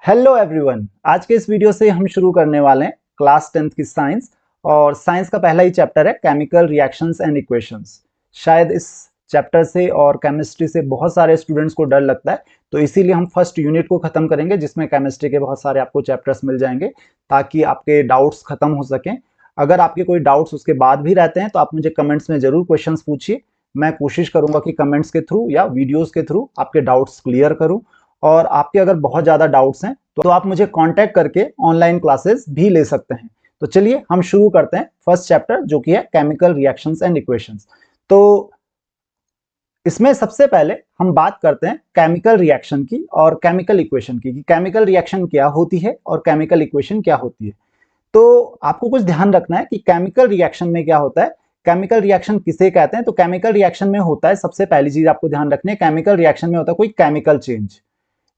Hello everyone, आज के इस वीडियो से हम शुरू करने वाले हैं क्लास 10th की साइंस। और साइंस का पहला ही चैप्टर है केमिकल रिएक्शंस एंड इक्वेशंस। शायद इस चैप्टर से और केमिस्ट्री से बहुत सारे स्टूडेंट्स को डर लगता है, तो इसीलिए हम फर्स्ट यूनिट को खत्म करेंगे जिसमें केमिस्ट्री के बहुत सारे आपको चैप्टर्स मिल जाएंगे ताकि आपके डाउट्स खत्म हो सकें। अगर आपके कोई डाउट्स उसके बाद भी रहते हैं तो आप मुझे कमेंट्स में जरूर क्वेश्चंस पूछिए। मैं कोशिश करूंगा कि कमेंट्स के थ्रू या वीडियोस के थ्रू आपके डाउट्स क्लियर करूं। और आपके अगर बहुत ज़्यादा डाउट्स हैं तो आप मुझे कांटेक्ट करके ऑनलाइन क्लासेस भी ले सकते हैं। तो चलिए हम शुरू करते हैं फर्स्ट चैप्टर जो कि है केमिकल रिएक्शंस एंड इक्वेशंस। तो इसमें सबसे पहले हम बात करते हैं केमिकल रिएक्शन की और केमिकल इक्वेशन की कि केमिकल रिएक्शन क्या होती है और केमिकल इक्वेशन क्या होती है। तो आपको कुछ ध्यान रखना है कि केमिकल रिएक्शन में क्या होता है, केमिकल रिएक्शन किसे कहते हैं। तो केमिकल रिएक्शन में होता है, सबसे पहली चीज आपको ध्यान रखनी है, केमिकल रिएक्शन में होता है कोई केमिकल चेंज।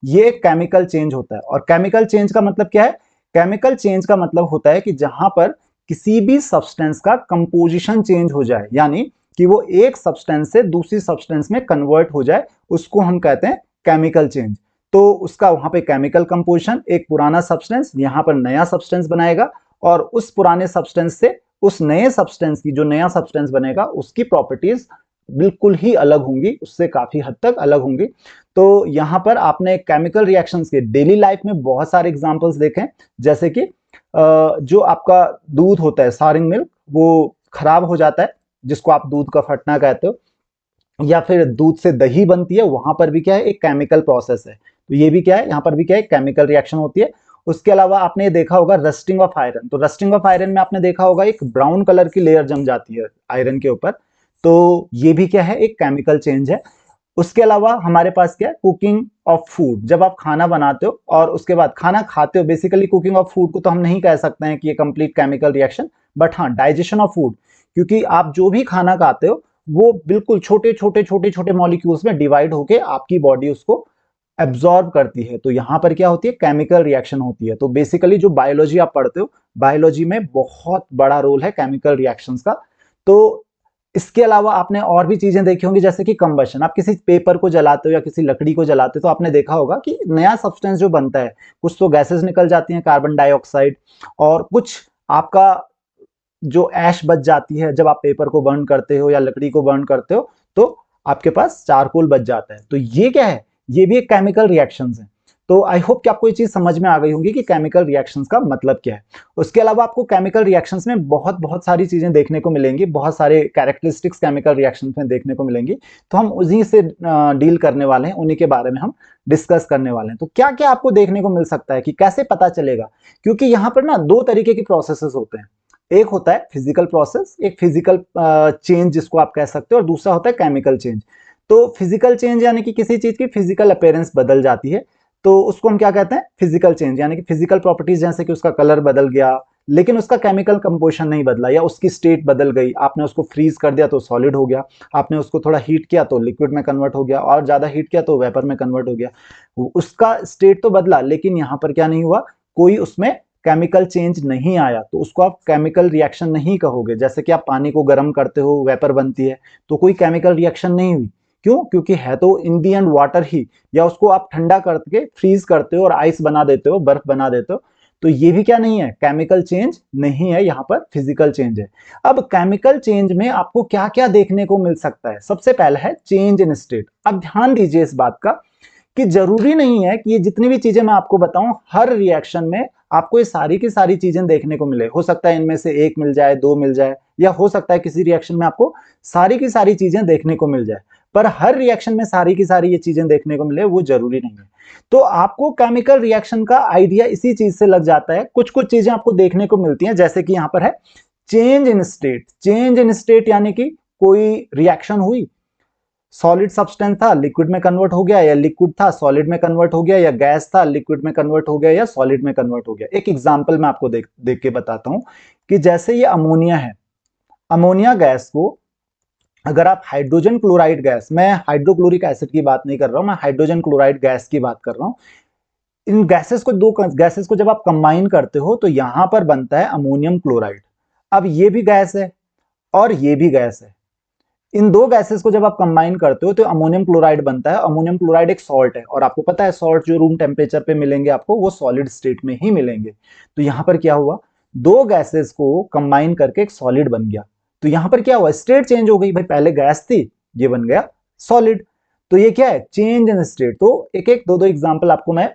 ये केमिकल चेंज होता है। और केमिकल चेंज का मतलब क्या है? केमिकल चेंज का मतलब होता है कि जहां पर किसी भी सब्सटेंस का कंपोजिशन चेंज हो जाए, यानी कि वो एक सब्सटेंस से दूसरी सब्सटेंस में कन्वर्ट हो जाए, उसको हम कहते हैं केमिकल चेंज। तो उसका वहां पे केमिकल कंपोजिशन, एक पुराना सब्सटेंस यहां पर नया सब्सटेंस बनाएगा और उस पुराने सब्सटेंस से उस नए सब्सटेंस की, जो नया सब्सटेंस बनेगा उसकी प्रॉपर्टीज बिल्कुल ही अलग होंगी, उससे काफी हद तक अलग होंगी। तो यहां पर आपने केमिकल रिएक्शंस के डेली लाइफ में बहुत सारे एग्जांपल्स देखे, जैसे कि जो आपका दूध होता है, सारिंग मिल्क, वो खराब हो जाता है जिसको आप दूध का फटना कहते हो, या फिर दूध से दही बनती है, वहां पर भी क्या है, एक केमिकल प्रोसेस है। तो ये भी क्या है, यहाँ पर भी क्या है, केमिकल रिएक्शन होती है। उसके अलावा आपने देखा होगा रस्टिंग ऑफ आयरन। तो रस्टिंग ऑफ आयरन में आपने देखा होगा एक ब्राउन कलर की लेयर जम जाती है आयरन के ऊपर। तो ये भी क्या है, एक केमिकल चेंज है। उसके अलावा हमारे पास क्या है, कुकिंग ऑफ फूड। जब आप खाना बनाते हो और उसके बाद खाना खाते हो, बेसिकली कुकिंग ऑफ फूड को तो हम नहीं कह सकते हैं कि ये कंप्लीट केमिकल रिएक्शन, बट हाँ डाइजेशन ऑफ फूड, क्योंकि आप जो भी खाना खाते हो वो बिल्कुल छोटे छोटे छोटे छोटे मॉलिक्यूल्स में डिवाइड होके आपकी बॉडी उसको एब्जॉर्ब करती है। तो यहां पर क्या होती है, केमिकल रिएक्शन होती है। तो बेसिकली जो बायोलॉजी आप पढ़ते हो, बायोलॉजी में बहुत बड़ा रोल है केमिकल रिएक्शंस का। तो इसके अलावा आपने और भी चीजें देखी होंगी, जैसे कि कंबशन। आप किसी पेपर को जलाते हो या किसी लकड़ी को जलाते हो तो आपने देखा होगा कि नया सब्सटेंस जो बनता है, कुछ तो गैसेस निकल जाती हैं, कार्बन डाइऑक्साइड, और कुछ आपका जो ऐश बच जाती है जब आप पेपर को बर्न करते हो या लकड़ी को बर्न करते हो, तो आपके पास चारकोल बच जाता है। तो ये क्या है, ये भी एक केमिकल रिएक्शंस है। तो आई होप कि आपको ये चीज समझ में आ गई होंगी कि केमिकल रिएक्शंस का मतलब क्या है। उसके अलावा आपको केमिकल रिएक्शंस में बहुत बहुत सारी चीजें देखने को मिलेंगी, बहुत सारे कैरेक्टरिस्टिक्स केमिकल रिएक्शंस में देखने को मिलेंगी। तो हम उन्हीं से डील करने वाले हैं, उन्हीं के बारे में हम डिस्कस करने वाले हैं। तो क्या क्या आपको देखने को मिल सकता है, कि कैसे पता चलेगा, क्योंकि यहाँ पर ना दो तरीके के प्रोसेसेस होते हैं। एक होता है फिजिकल प्रोसेस, एक फिजिकल चेंज जिसको आप कह सकते हो, और दूसरा होता है केमिकल चेंज। तो फिजिकल चेंज यानी कि किसी चीज की फिजिकल अपीयरेंस बदल जाती है, तो उसको हम क्या कहते हैं, फिजिकल चेंज। यानी कि फिजिकल प्रॉपर्टीज, जैसे कि उसका कलर बदल गया लेकिन उसका केमिकल कंपोजिशन नहीं बदला, या उसकी स्टेट बदल गई, आपने उसको फ्रीज कर दिया तो सॉलिड हो गया, आपने उसको थोड़ा हीट किया तो लिक्विड में कन्वर्ट हो गया, और ज्यादा हीट किया तो वेपर में कन्वर्ट हो गया। उसका स्टेट तो बदला लेकिन यहाँ पर क्या नहीं हुआ, कोई उसमें केमिकल चेंज नहीं आया, तो उसको आप केमिकल रिएक्शन नहीं कहोगे। जैसे कि आप पानी को गर्म करते हो, वेपर बनती है, तो कोई केमिकल रिएक्शन नहीं हुई। क्यों? क्योंकि है तो इन दी एंड वाटर ही। या उसको आप ठंडा करके फ्रीज करते हो और आइस बना देते हो, बर्फ बना देते हो, तो ये भी क्या नहीं है, केमिकल चेंज नहीं है, यहाँ पर फिजिकल चेंज है। अब केमिकल चेंज में आपको क्या क्या देखने को मिल सकता है? सबसे पहला है चेंज इन स्टेट। अब ध्यान दीजिए इस बात का कि जरूरी नहीं है कि ये जितनी भी चीजें मैं आपको बताऊं हर रिएक्शन में आपको ये सारी की सारी चीजें देखने को मिले। हो सकता है इनमें से एक मिल जाए, दो मिल जाए, या हो सकता है किसी रिएक्शन में आपको सारी की सारी चीजें देखने को मिल जाए, पर हर रिएक्शन में सारी की सारी ये चीजें देखने को मिले वो जरूरी नहीं है। तो आपको केमिकल रिएक्शन का आइडिया इसी चीज से लग जाता है। कुछ कुछ चीजें आपको देखने को मिलती हैं, जैसे कि यहां पर है change in state. Change in state यानी कि कोई रिएक्शन हुई, सॉलिड सब्सटेंस था लिक्विड में कन्वर्ट हो गया, या लिक्विड था सॉलिड में कन्वर्ट हो गया, या गैस था लिक्विड में कन्वर्ट हो गया, या सॉलिड में कन्वर्ट हो गया। एक एग्जांपल मैं आपको देख के बताता हूं कि जैसे ये अमोनिया है, अमोनिया गैस को अगर आप हाइड्रोजन क्लोराइड गैस, मैं हाइड्रोक्लोरिक एसिड की बात नहीं कर रहा हूं, मैं हाइड्रोजन क्लोराइड गैस की बात कर रहा हूं। इन गैसेस को, दो गैसेस को जब आप कंबाइन करते हो तो यहां पर बनता है अमोनियम क्लोराइड। अब ये भी गैस है और ये भी गैस है, इन दो गैसेस को जब आप कंबाइन करते हो तो अमोनियम क्लोराइड बनता है। अमोनियम क्लोराइड एक सॉल्ट है और आपको पता है सॉल्ट जो रूम टेम्परेचर पे मिलेंगे आपको वो सॉलिड स्टेट में ही मिलेंगे। तो यहां पर क्या हुआ, दो गैसेस को कंबाइन करके एक सॉलिड बन गया। तो यहां पर क्या हुआ, स्टेट चेंज हो गई भाई, पहले गैस थी ये बन गया सॉलिड। तो ये क्या है, चेंज इन स्टेट। तो एक एक दो दो एग्जांपल आपको मैं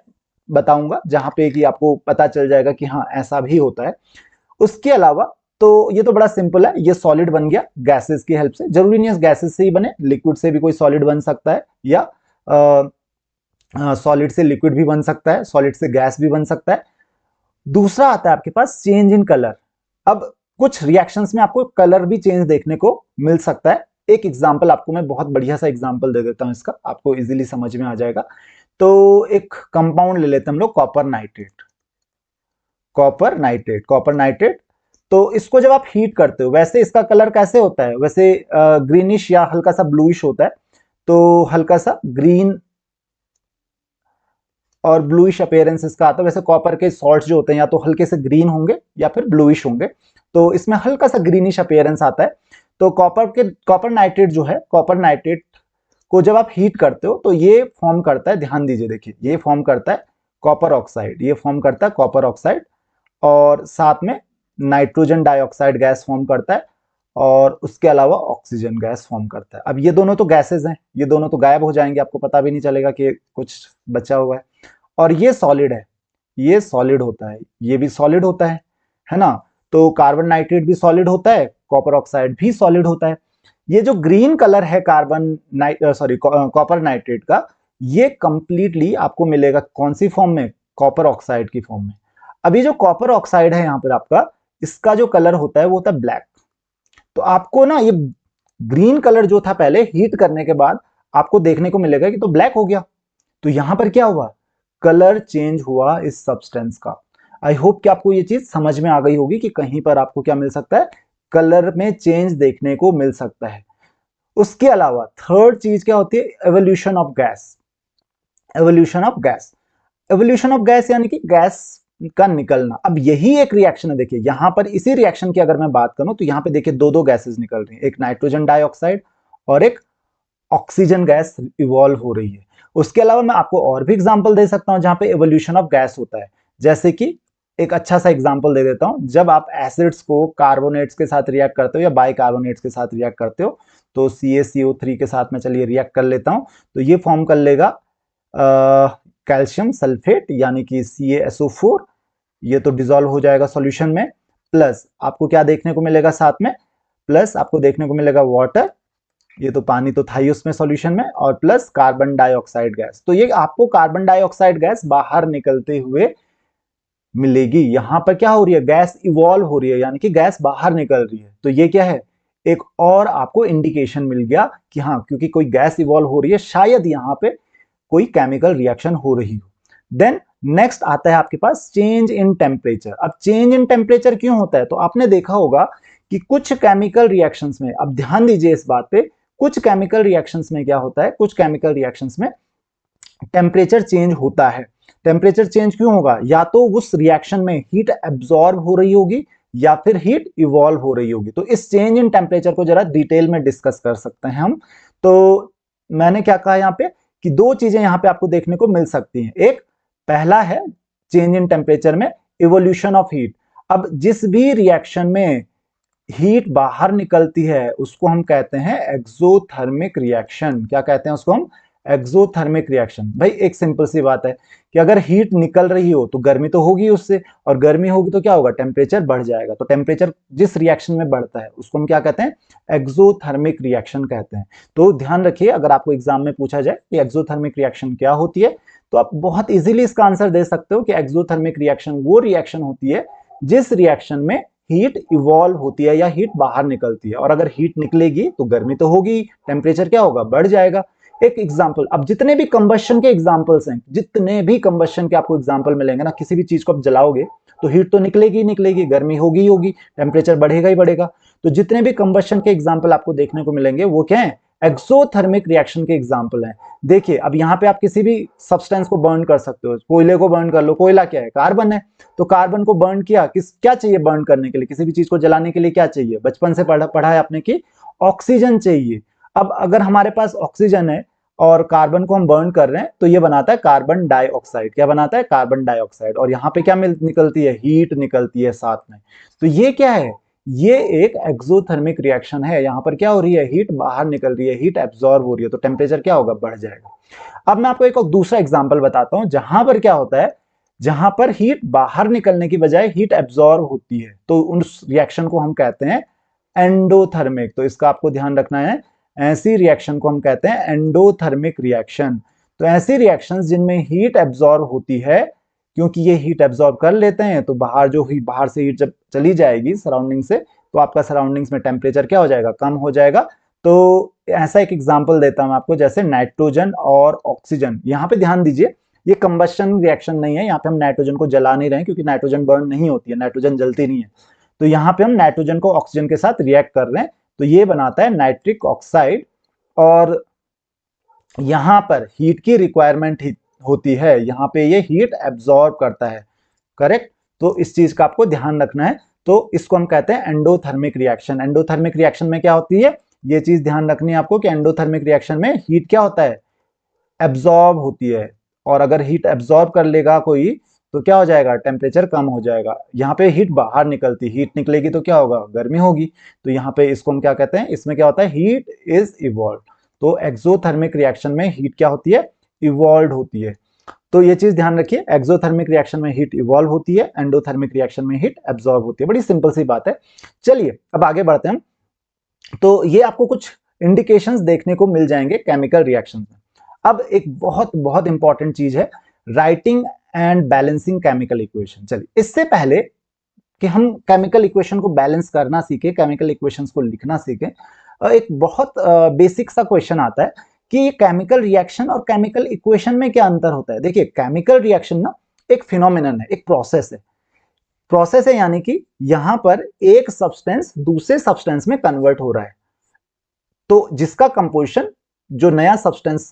बताऊंगा जहां पे कि आपको पता चल जाएगा कि हाँ ऐसा भी होता है। उसके अलावा तो ये तो बड़ा सिंपल है, ये सॉलिड बन गया गैसेस की हेल्प से। जरूरी नहीं है गैसेस से ही बने, लिक्विड से भी कोई सॉलिड बन सकता है, या सॉलिड से लिक्विड भी बन सकता है, सॉलिड से गैस भी बन सकता है। दूसरा आता है आपके पास चेंज इन कलर। अब कुछ रिएक्शंस में आपको कलर भी चेंज देखने को मिल सकता है। एक एग्जांपल आपको मैं बहुत बढ़िया सा एग्जांपल दे देता हूं, इसका आपको इजीली समझ में आ जाएगा। तो एक कंपाउंड ले लेते हैं हम लोग, copper nitrate. Copper nitrate, copper nitrate. तो इसको जब आप हीट करते हो, वैसे इसका कलर कैसे होता है, वैसे ग्रीनिश या हल्का सा ब्लूइश होता है। तो हल्का सा ग्रीन और ब्लूइश अपीयरेंस इसका आता है। वैसे कॉपर के सॉल्ट्स जो होते हैं या तो हल्के से ग्रीन होंगे या फिर ब्लूइश होंगे, तो इसमें हल्का सा ग्रीनिश अपीयरेंस आता है। तो कॉपर नाइट्रेट जो है, कॉपर नाइट्रेट को जब आप हीट करते हो तो ये फॉर्म करता है, ध्यान दीजिए देखिए, ये फॉर्म करता है कॉपर ऑक्साइड, ये फॉर्म करता है कॉपर ऑक्साइड, और साथ में नाइट्रोजन डाइऑक्साइड गैस फॉर्म करता है, और उसके अलावा ऑक्सीजन गैस फॉर्म करता है। अब ये दोनों तो गैसेज हैं, ये दोनों तो गायब हो जाएंगे, आपको पता भी नहीं चलेगा कि कुछ बचा हुआ है। और ये सॉलिड है, ये सॉलिड होता है, ये भी सॉलिड होता है ना। तो कार्बन नाइट्रेट भी सॉलिड होता है, कॉपर ऑक्साइड भी सॉलिड होता है। ये जो ग्रीन कलर है कॉपर नाइट्रेट का, ये कंप्लीटली आपको मिलेगा कौन सी फॉर्म में, कॉपर ऑक्साइड की फॉर्म में। अभी जो कॉपर ऑक्साइड है यहां पर आपका, इसका जो कलर होता है वो होता है ब्लैक। तो आपको ना ये ग्रीन कलर जो था पहले हीट करने के बाद आपको देखने को मिलेगा कि तो ब्लैक हो गया। तो यहां पर क्या हुआ, कलर चेंज हुआ इस सब्सटेंस का। आई होप कि आपको ये चीज समझ में आ गई होगी कि कहीं पर आपको क्या मिल सकता है, कलर में चेंज देखने को मिल सकता है। उसके अलावा थर्ड चीज क्या होती है, evolution of gas. Evolution of gas, evolution of gas यानी कि गैस का निकलना। अब यही एक रिएक्शन है, देखिए यहां पर इसी रिएक्शन की अगर मैं बात करूं तो यहां पे देखिए दो दो गैसेस निकल रही हैं, एक नाइट्रोजन डाइऑक्साइड और एक ऑक्सीजन गैस इवॉल्व हो रही है। उसके अलावा मैं आपको और भी एग्जांपल दे सकता हूं जहां पे एवोल्यूशन ऑफ गैस होता है। जैसे कि एक अच्छा सा एग्जांपल दे देता हूं, जब आप एसिड्स को कार्बोनेट्स के साथ रिएक्ट करते हो या बाइकार्बोनेट्स के साथ रिएक्ट करते हो, तो CaCO3 के साथ में चलिए रिएक्ट कर लेता हूं, तो ये फॉर्म कर लेगा कैल्शियम सल्फेट यानी कि CaSO4। ये तो डिसॉल्व हो जाएगा सॉल्यूशन में, प्लस आपको क्या देखने को मिलेगा साथ में, प्लस आपको देखने को मिलेगा वाटर, ये तो पानी तो था ही उसमें सॉल्यूशन में, और प्लस कार्बन डाइऑक्साइड गैस। तो ये आपको कार्बन डाइऑक्साइड गैस बाहर निकलते हुए मिलेगी। यहां पर क्या हो रही है, गैस इवॉल्व हो रही है, यानी कि गैस बाहर निकल रही है। तो ये क्या है, एक और आपको इंडिकेशन मिल गया कि हाँ क्योंकि कोई गैस इवॉल्व हो रही है, शायद यहां पे कोई केमिकल रिएक्शन हो रही हो। देन नेक्स्ट आता है आपके पास चेंज इन टेम्परेचर। अब चेंज इन टेम्परेचर क्यों होता है, तो आपने देखा होगा कि कुछ केमिकल रिएक्शंस में, अब ध्यान दीजिए इस बात पे, कुछ केमिकल रिएक्शंस में क्या होता है, कुछ केमिकल रिएक्शंस में टेम्परेचर चेंज होता है। टेम्परेचर चेंज क्यों होगा, या तो उस रिएक्शन में हीट एब्जॉर्ब हो रही होगी या फिर हीट इवॉल्व हो रही होगी। तो इस चेंज इन टेम्परेचर को जरा डिटेल में डिस्कस कर सकते हैं हम। तो मैंने क्या कहा यहाँ पे कि दो चीजें यहाँ पे आपको देखने को मिल सकती हैं। एक पहला है चेंज इन टेम्परेचर में इवोल्यूशन ऑफ हीट। अब जिस भी रिएक्शन में हीट बाहर निकलती है उसको हम कहते हैं एक्सोथर्मिक रिएक्शन। क्या कहते हैं उसको हम, एक्सोथर्मिक रिएक्शन। भाई एक सिंपल सी बात है कि अगर हीट निकल रही हो तो गर्मी तो होगी उससे, और गर्मी होगी तो क्या होगा, टेम्परेचर बढ़ जाएगा। तो टेम्परेचर जिस रिएक्शन में बढ़ता है उसको हम क्या कहते हैं, एक्सोथर्मिक रिएक्शन कहते हैं। तो ध्यान रखिए, अगर आपको एग्जाम में पूछा जाए कि एक्सोथर्मिक रिएक्शन क्या होती है, तो आप बहुत इजीली इसका आंसर दे सकते हो कि एक्सोथर्मिक रिएक्शन वो रिएक्शन होती है जिस रिएक्शन में हीट इवॉल्व होती है या हीट बाहर निकलती है। और अगर हीट निकलेगी तो गर्मी तो होगी, टेम्परेचर क्या होगा, बढ़ जाएगा। एक एग्जांपल, अब जितने भी कंबशन के एग्जांपल्स हैं, जितने भी कंबशन के आपको एग्जांपल मिलेंगे ना, किसी भी चीज को आप जलाओगे तो हीट तो निकलेगी ही निकलेगी, गर्मी होगी ही होगी, टेम्परेचर बढ़ेगा ही बढ़ेगा। तो जितने भी कंबशन के एग्जांपल आपको देखने को मिलेंगे वो क्या है, एक्सोथर्मिक रिएक्शन के एग्जांपल हैं। देखिए अब यहाँ पे आप किसी भी सब्सटेंस को बर्न कर सकते हो, कोयले को बर्न कर लो, कोयला क्या है, कार्बन है। तो कार्बन को बर्न किया, क्या चाहिए बर्न करने के लिए, किसी भी चीज को जलाने के लिए क्या चाहिए, बचपन से पढ़ा है आपने कि ऑक्सीजन चाहिए। अब अगर हमारे पास ऑक्सीजन है और कार्बन को हम बर्न कर रहे हैं तो ये बनाता है कार्बन डाइऑक्साइड। क्या बनाता है? Carbon dioxide. और यहाँ पे क्या निकलती है? हीट निकलती है साथ में। तो ये क्या है? ये एक एक्सोथर्मिक रिएक्शन है। यहाँ पर क्या हो रही है? हीट बाहर निकल रही है, हीट एब्जॉर्ब हो रही है, तो टेम्परेचर क्या होगा? बढ़ जाएगा। अब मैं आपको एक और दूसरा एग्जाम्पल बताता हूं जहां पर क्या होता है, जहां पर हीट बाहर निकलने की बजाय हीट एब्जॉर्ब होती है, तो उस रिएक्शन को हम कहते हैं एंडोथर्मिक। तो इसका आपको ध्यान रखना है, ऐसी रिएक्शन को हम कहते हैं एंडोथर्मिक रिएक्शन। तो ऐसी रिएक्शंस जिनमें हीट एब्जॉर्ब होती है, क्योंकि ये हीट एब्जॉर्ब कर लेते हैं, तो बाहर से हीट जब चली जाएगी सराउंडिंग से, तो आपका सराउंडिंग्स में टेम्परेचर क्या हो जाएगा? कम हो जाएगा। तो ऐसा एक एग्जांपल देता हूं आपको, जैसे नाइट्रोजन और ऑक्सीजन। यहाँ पे ध्यान दीजिए, ये कंबशन रिएक्शन नहीं है, यहाँ पे हम नाइट्रोजन को जला नहीं रहे हैं, क्योंकि नाइट्रोजन बर्न नहीं होती है, नाइट्रोजन जलती नहीं है। तो यहाँ पे हम नाइट्रोजन को ऑक्सीजन के साथ रिएक्ट कर रहे हैं, तो ये बनाता है नाइट्रिक ऑक्साइड। और यहाँ पर हीट की रिक्वायरमेंट होती है, यहाँ पे ये हीट एब्जॉर्ब करता है। करेक्ट? तो इस चीज का आपको ध्यान रखना है। तो इसको हम कहते हैं एंडोथर्मिक रिएक्शन। एंडोथर्मिक रिएक्शन में क्या होती है, ये चीज ध्यान रखनी है आपको कि एंडोथर्मिक रिएक्शन में हीट क्या होता है? एब्जॉर्ब होती है। और अगर हीट एब्जॉर्ब कर लेगा कोई, तो क्या हो जाएगा? टेम्परेचर कम हो जाएगा। यहाँ पे हीट बाहर निकलती, हीट निकलेगी तो क्या होगा? गर्मी होगी। तो यहाँ पे इसको हम क्या कहते हैं? इसमें क्या होता है? Heat is evolve. तो एक्सोथर्मिक रिएक्शन में हीट क्या होती है? इवॉल्व होती है। तो ये चीज ध्यान रखिए, एक्सोथर्मिक रिएक्शन में हीट इवॉल्व होती है, एंडोथर्मिक रिएक्शन में हीट एब्जॉर्ब होती है। बड़ी सिंपल सी बात है। चलिए अब आगे बढ़ते हैं। तो ये आपको कुछ इंडिकेशंस देखने को मिल जाएंगे केमिकल रिएक्शन में। अब एक बहुत बहुत इंपॉर्टेंट चीज है, writing and balancing chemical equation. चलिए इससे पहले कि हम केमिकल इक्वेशन को बैलेंस करना सीखे, केमिकल इक्वेशंस को लिखना सीखे, एक बहुत बेसिक सा क्वेश्चन आता है कि केमिकल रिएक्शन और केमिकल इक्वेशन में क्या अंतर होता है। देखिए केमिकल रिएक्शन ना एक फिनोमिनन है, एक प्रोसेस है, यानी कि यहां पर एक सब्सटेंस दूसरे सब्सटेंस में कन्वर्ट हो रहा है। तो जिसका कंपोजिशन, जो नया सब्सटेंस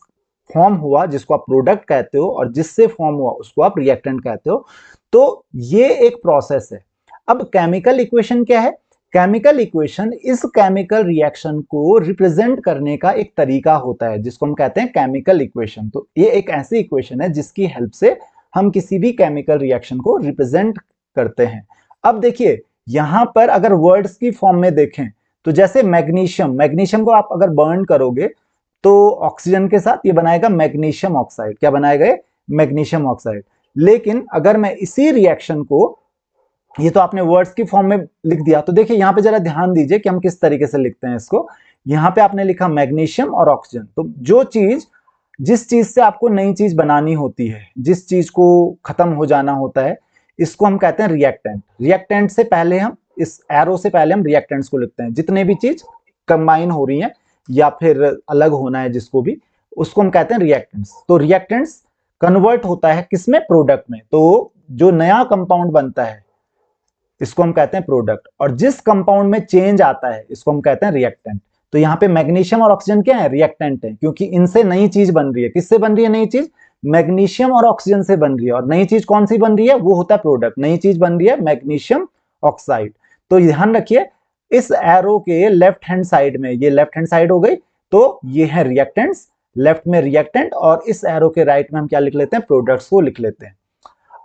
फॉर्म हुआ, जिसको आप प्रोडक्ट कहते हो, और जिससे फॉर्म हुआ उसको आप रिएक्टेंट कहते हो। तो ये एक प्रोसेस है। अब केमिकल इक्वेशन क्या है? केमिकल इक्वेशन इस केमिकल रिएक्शन को रिप्रेजेंट करने का एक तरीका होता है, जिसको हम कहते हैं केमिकल इक्वेशन। तो ये एक ऐसी इक्वेशन है जिसकी हेल्प से हम किसी भी केमिकल रिएक्शन को रिप्रेजेंट करते हैं। अब देखिए यहां पर अगर वर्ड्स की फॉर्म में देखें, तो जैसे मैग्नीशियम को आप अगर बर्न करोगे तो ऑक्सीजन के साथ ये बनाएगा मैग्नीशियम ऑक्साइड। क्या बनाएगा? Magnesium oxide. लेकिन अगर मैं इसी रिएक्शन को, ये तो आपने वर्ड्स की फॉर्म में लिख दिया, तो देखिए यहां पे जरा ध्यान दीजिए कि हम किस तरीके से लिखते हैं इसको। यहां पे आपने लिखा मैग्नीशियम और ऑक्सीजन। तो जिस चीज से आपको नई चीज बनानी होती है, जिस चीज को खत्म हो जाना होता है, इसको हम कहते हैं रिएक्टेंट। रिएक्टेंट से पहले हम, इस एरो से पहले हम रिएक्टेंट्स को लिखते हैं। जितने भी चीज कंबाइन हो रही है या फिर अलग होना है जिसको भी, उसको हम कहते हैं रिएक्टेंट्स। तो रिएक्टेंट्स कन्वर्ट होता है किसमें? प्रोडक्ट में। तो जो नया कंपाउंड बनता है इसको हम कहते हैं प्रोडक्ट, और जिस कंपाउंड में चेंज आता है इसको हम कहते हैं रिएक्टेंट। तो यहाँ पे मैग्नीशियम और ऑक्सीजन क्या है? रिएक्टेंट है, क्योंकि इनसे नई चीज बन रही है। किससे बन रही है नई चीज? मैग्नीशियम और ऑक्सीजन से बन रही है। और नई चीज कौन सी बन रही है? वो होता है प्रोडक्ट। नई चीज बन रही है मैग्नीशियम ऑक्साइड। तो ध्यान रखिए, इस एरो के लेफ्ट हैंड साइड में, ये लेफ्ट हैंड साइड हो गई, तो ये है रिएक्टेंट्स, लेफ्ट में रिएक्टेंट, और इस एरो के राइट में हम क्या लिख लेते हैं? प्रोडक्ट्स को लिख लेते हैं।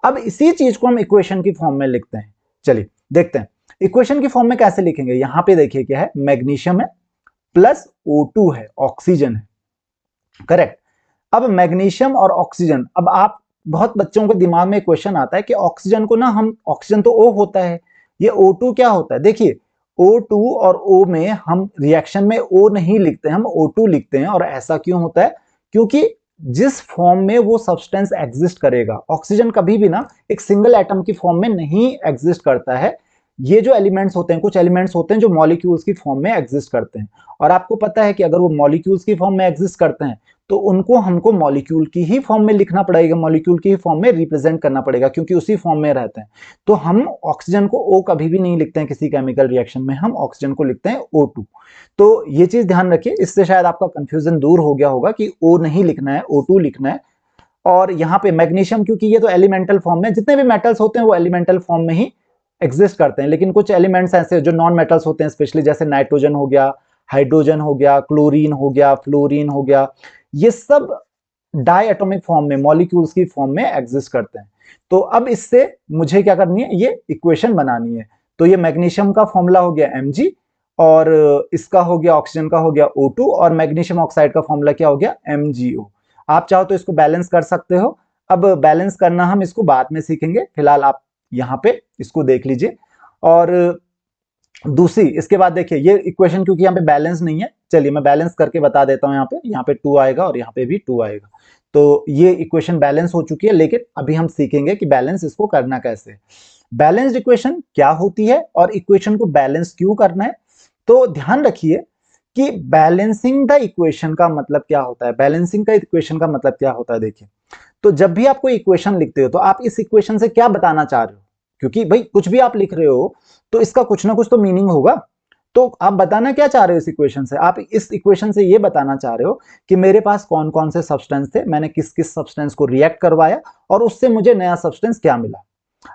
अब इसी चीज को हम इक्वेशन की फॉर्म में लिखते हैं। चलिए देखते हैं इक्वेशन की फॉर्म में कैसे लिखेंगे। यहां पे देखिए क्या है, मैग्नीशियम है प्लस O2 है, ऑक्सीजन है। करेक्ट? अब मैग्नीशियम और ऑक्सीजन, अब आप बहुत बच्चों के दिमाग में क्वेश्चन आता है कि ऑक्सीजन को ना हम, ऑक्सीजन तो O होता है, ये O2 क्या होता है? देखिए O2 और O में हम रिएक्शन में O नहीं लिखते, हम O2 लिखते हैं। और ऐसा क्यों होता है? क्योंकि जिस फॉर्म में वो सब्सटेंस एग्जिस्ट करेगा, ऑक्सीजन कभी भी ना एक सिंगल एटम की फॉर्म में नहीं एग्जिस्ट करता है। ये जो एलिमेंट्स होते हैं, कुछ एलिमेंट्स होते हैं जो मॉलिक्यूल्स की फॉर्म में एग्जिस्ट करते हैं। और आपको पता है कि अगर वो मॉलिक्यूल्स की फॉर्म में एग्जिस्ट करते हैं तो उनको हमको मॉलिक्यूल की ही फॉर्म में लिखना पड़ेगा, मॉलिक्यूल की ही फॉर्म में रिप्रेजेंट करना पड़ेगा, क्योंकि उसी फॉर्म में रहते हैं। तो हम ऑक्सीजन को O कभी भी नहीं लिखते हैं किसी केमिकल रिएक्शन में, हम ऑक्सीजन को लिखते हैं O2। तो ये चीज ध्यान रखिए, इससे शायद आपका कंफ्यूजन दूर हो गया होगा कि O नहीं लिखना है, O2 लिखना है। और यहाँ पे मैग्नीशियम, क्योंकि ये तो एलिमेंटल फॉर्म में, जितने भी मेटल्स होते हैं वो एलिमेंटल फॉर्म में ही एग्जिस्ट करते हैं। लेकिन कुछ एलिमेंट्स ऐसे जो नॉन मेटल्स होते हैं, स्पेशली जैसे नाइट्रोजन हो गया, हाइड्रोजन हो गया, क्लोरीन हो गया, फ्लोरीन हो गया, ये सब डाई एटॉमिक फॉर्म में, मॉलिक्यूल्स की फॉर्म में एग्जिस्ट करते हैं। तो अब इससे मुझे क्या करनी है, ये इक्वेशन बनानी है। तो ये मैग्नीशियम का फॉर्मूला हो गया Mg, और इसका हो गया, ऑक्सीजन का हो गया O2, और मैग्नीशियम ऑक्साइड का फॉर्मूला क्या हो गया, MgO। आप चाहो तो इसको बैलेंस कर सकते हो। अब बैलेंस करना हम इसको बाद में सीखेंगे, फिलहाल आप यहाँ पे इसको देख लीजिए। और दूसरी, इसके बाद देखिए ये इक्वेशन क्योंकि यहाँ पे बैलेंस नहीं है, चलिए मैं बैलेंस करके बता देता हूँ। यहाँ पे 2 आएगा और यहाँ पे भी 2 आएगा। तो ये इक्वेशन बैलेंस हो चुकी है, लेकिन अभी हम सीखेंगे कि बैलेंस इसको करना कैसे। बैलेंस्ड इक्वेशन क्या होती है और इक्वेशन को बैलेंस क्यों करना है। तो ध्यान रखिए कि बैलेंसिंग द इक्वेशन का मतलब क्या होता है। बैलेंसिंग का इक्वेशन का मतलब क्या होता है, देखिए, तो जब भी आप कोई इक्वेशन लिखते हो तो आप इस इक्वेशन से क्या बताना चाह रहे हो, क्योंकि भाई कुछ भी आप लिख रहे हो तो इसका कुछ ना कुछ तो मीनिंग होगा। तो आप बताना क्या चाह रहे हो इस इक्वेशन से, आप इस इक्वेशन से ये बताना चाह रहे हो कि मेरे पास कौन कौन से सब्सटेंस थे, मैंने किस किस सब्सटेंस को रिएक्ट करवाया और उससे मुझे नया सब्सटेंस क्या मिला।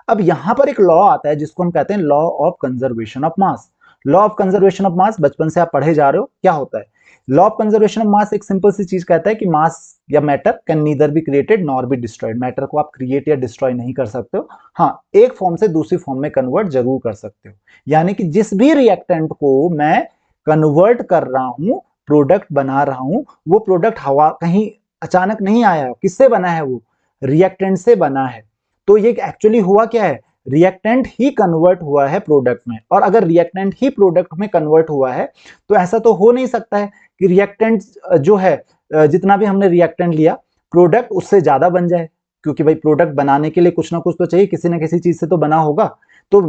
अब यहां पर एक लॉ आता है जिसको हम कहते हैं law of conservation of mass. Law of conservation of mass बचपन से आप पढ़े जा रहे हो, क्या होता है law of conservation of mass. एक सिंपल सी चीज कहता है कि मास या matter can neither be created nor be destroyed. Matter को आप क्रिएट या डिस्ट्रॉय नहीं कर सकते हो, हाँ एक फॉर्म से दूसरी फॉर्म में कन्वर्ट जरूर कर सकते हो। यानी कि जिस भी रिएक्टेंट को मैं कन्वर्ट कर रहा हूं, प्रोडक्ट बना रहा हूं, वो प्रोडक्ट हवा कहीं अचानक नहीं आया, किससे बना है, वो रिएक्टेंट से बना है। तो ये एक्चुअली हुआ क्या है, रिएक्टेंट ही कन्वर्ट हुआ है प्रोडक्ट में। और अगर रिएक्टेंट ही प्रोडक्ट में कन्वर्ट हुआ है तो ऐसा तो हो नहीं सकता है कि रिएक्टेंट जो है, जितना भी हमने रिएक्टेंट लिया, प्रोडक्ट उससे ज्यादा बन जाए, क्योंकि भाई प्रोडक्ट बनाने के लिए कुछ ना कुछ तो चाहिए, किसी ना किसी चीज से तो बना होगा। तो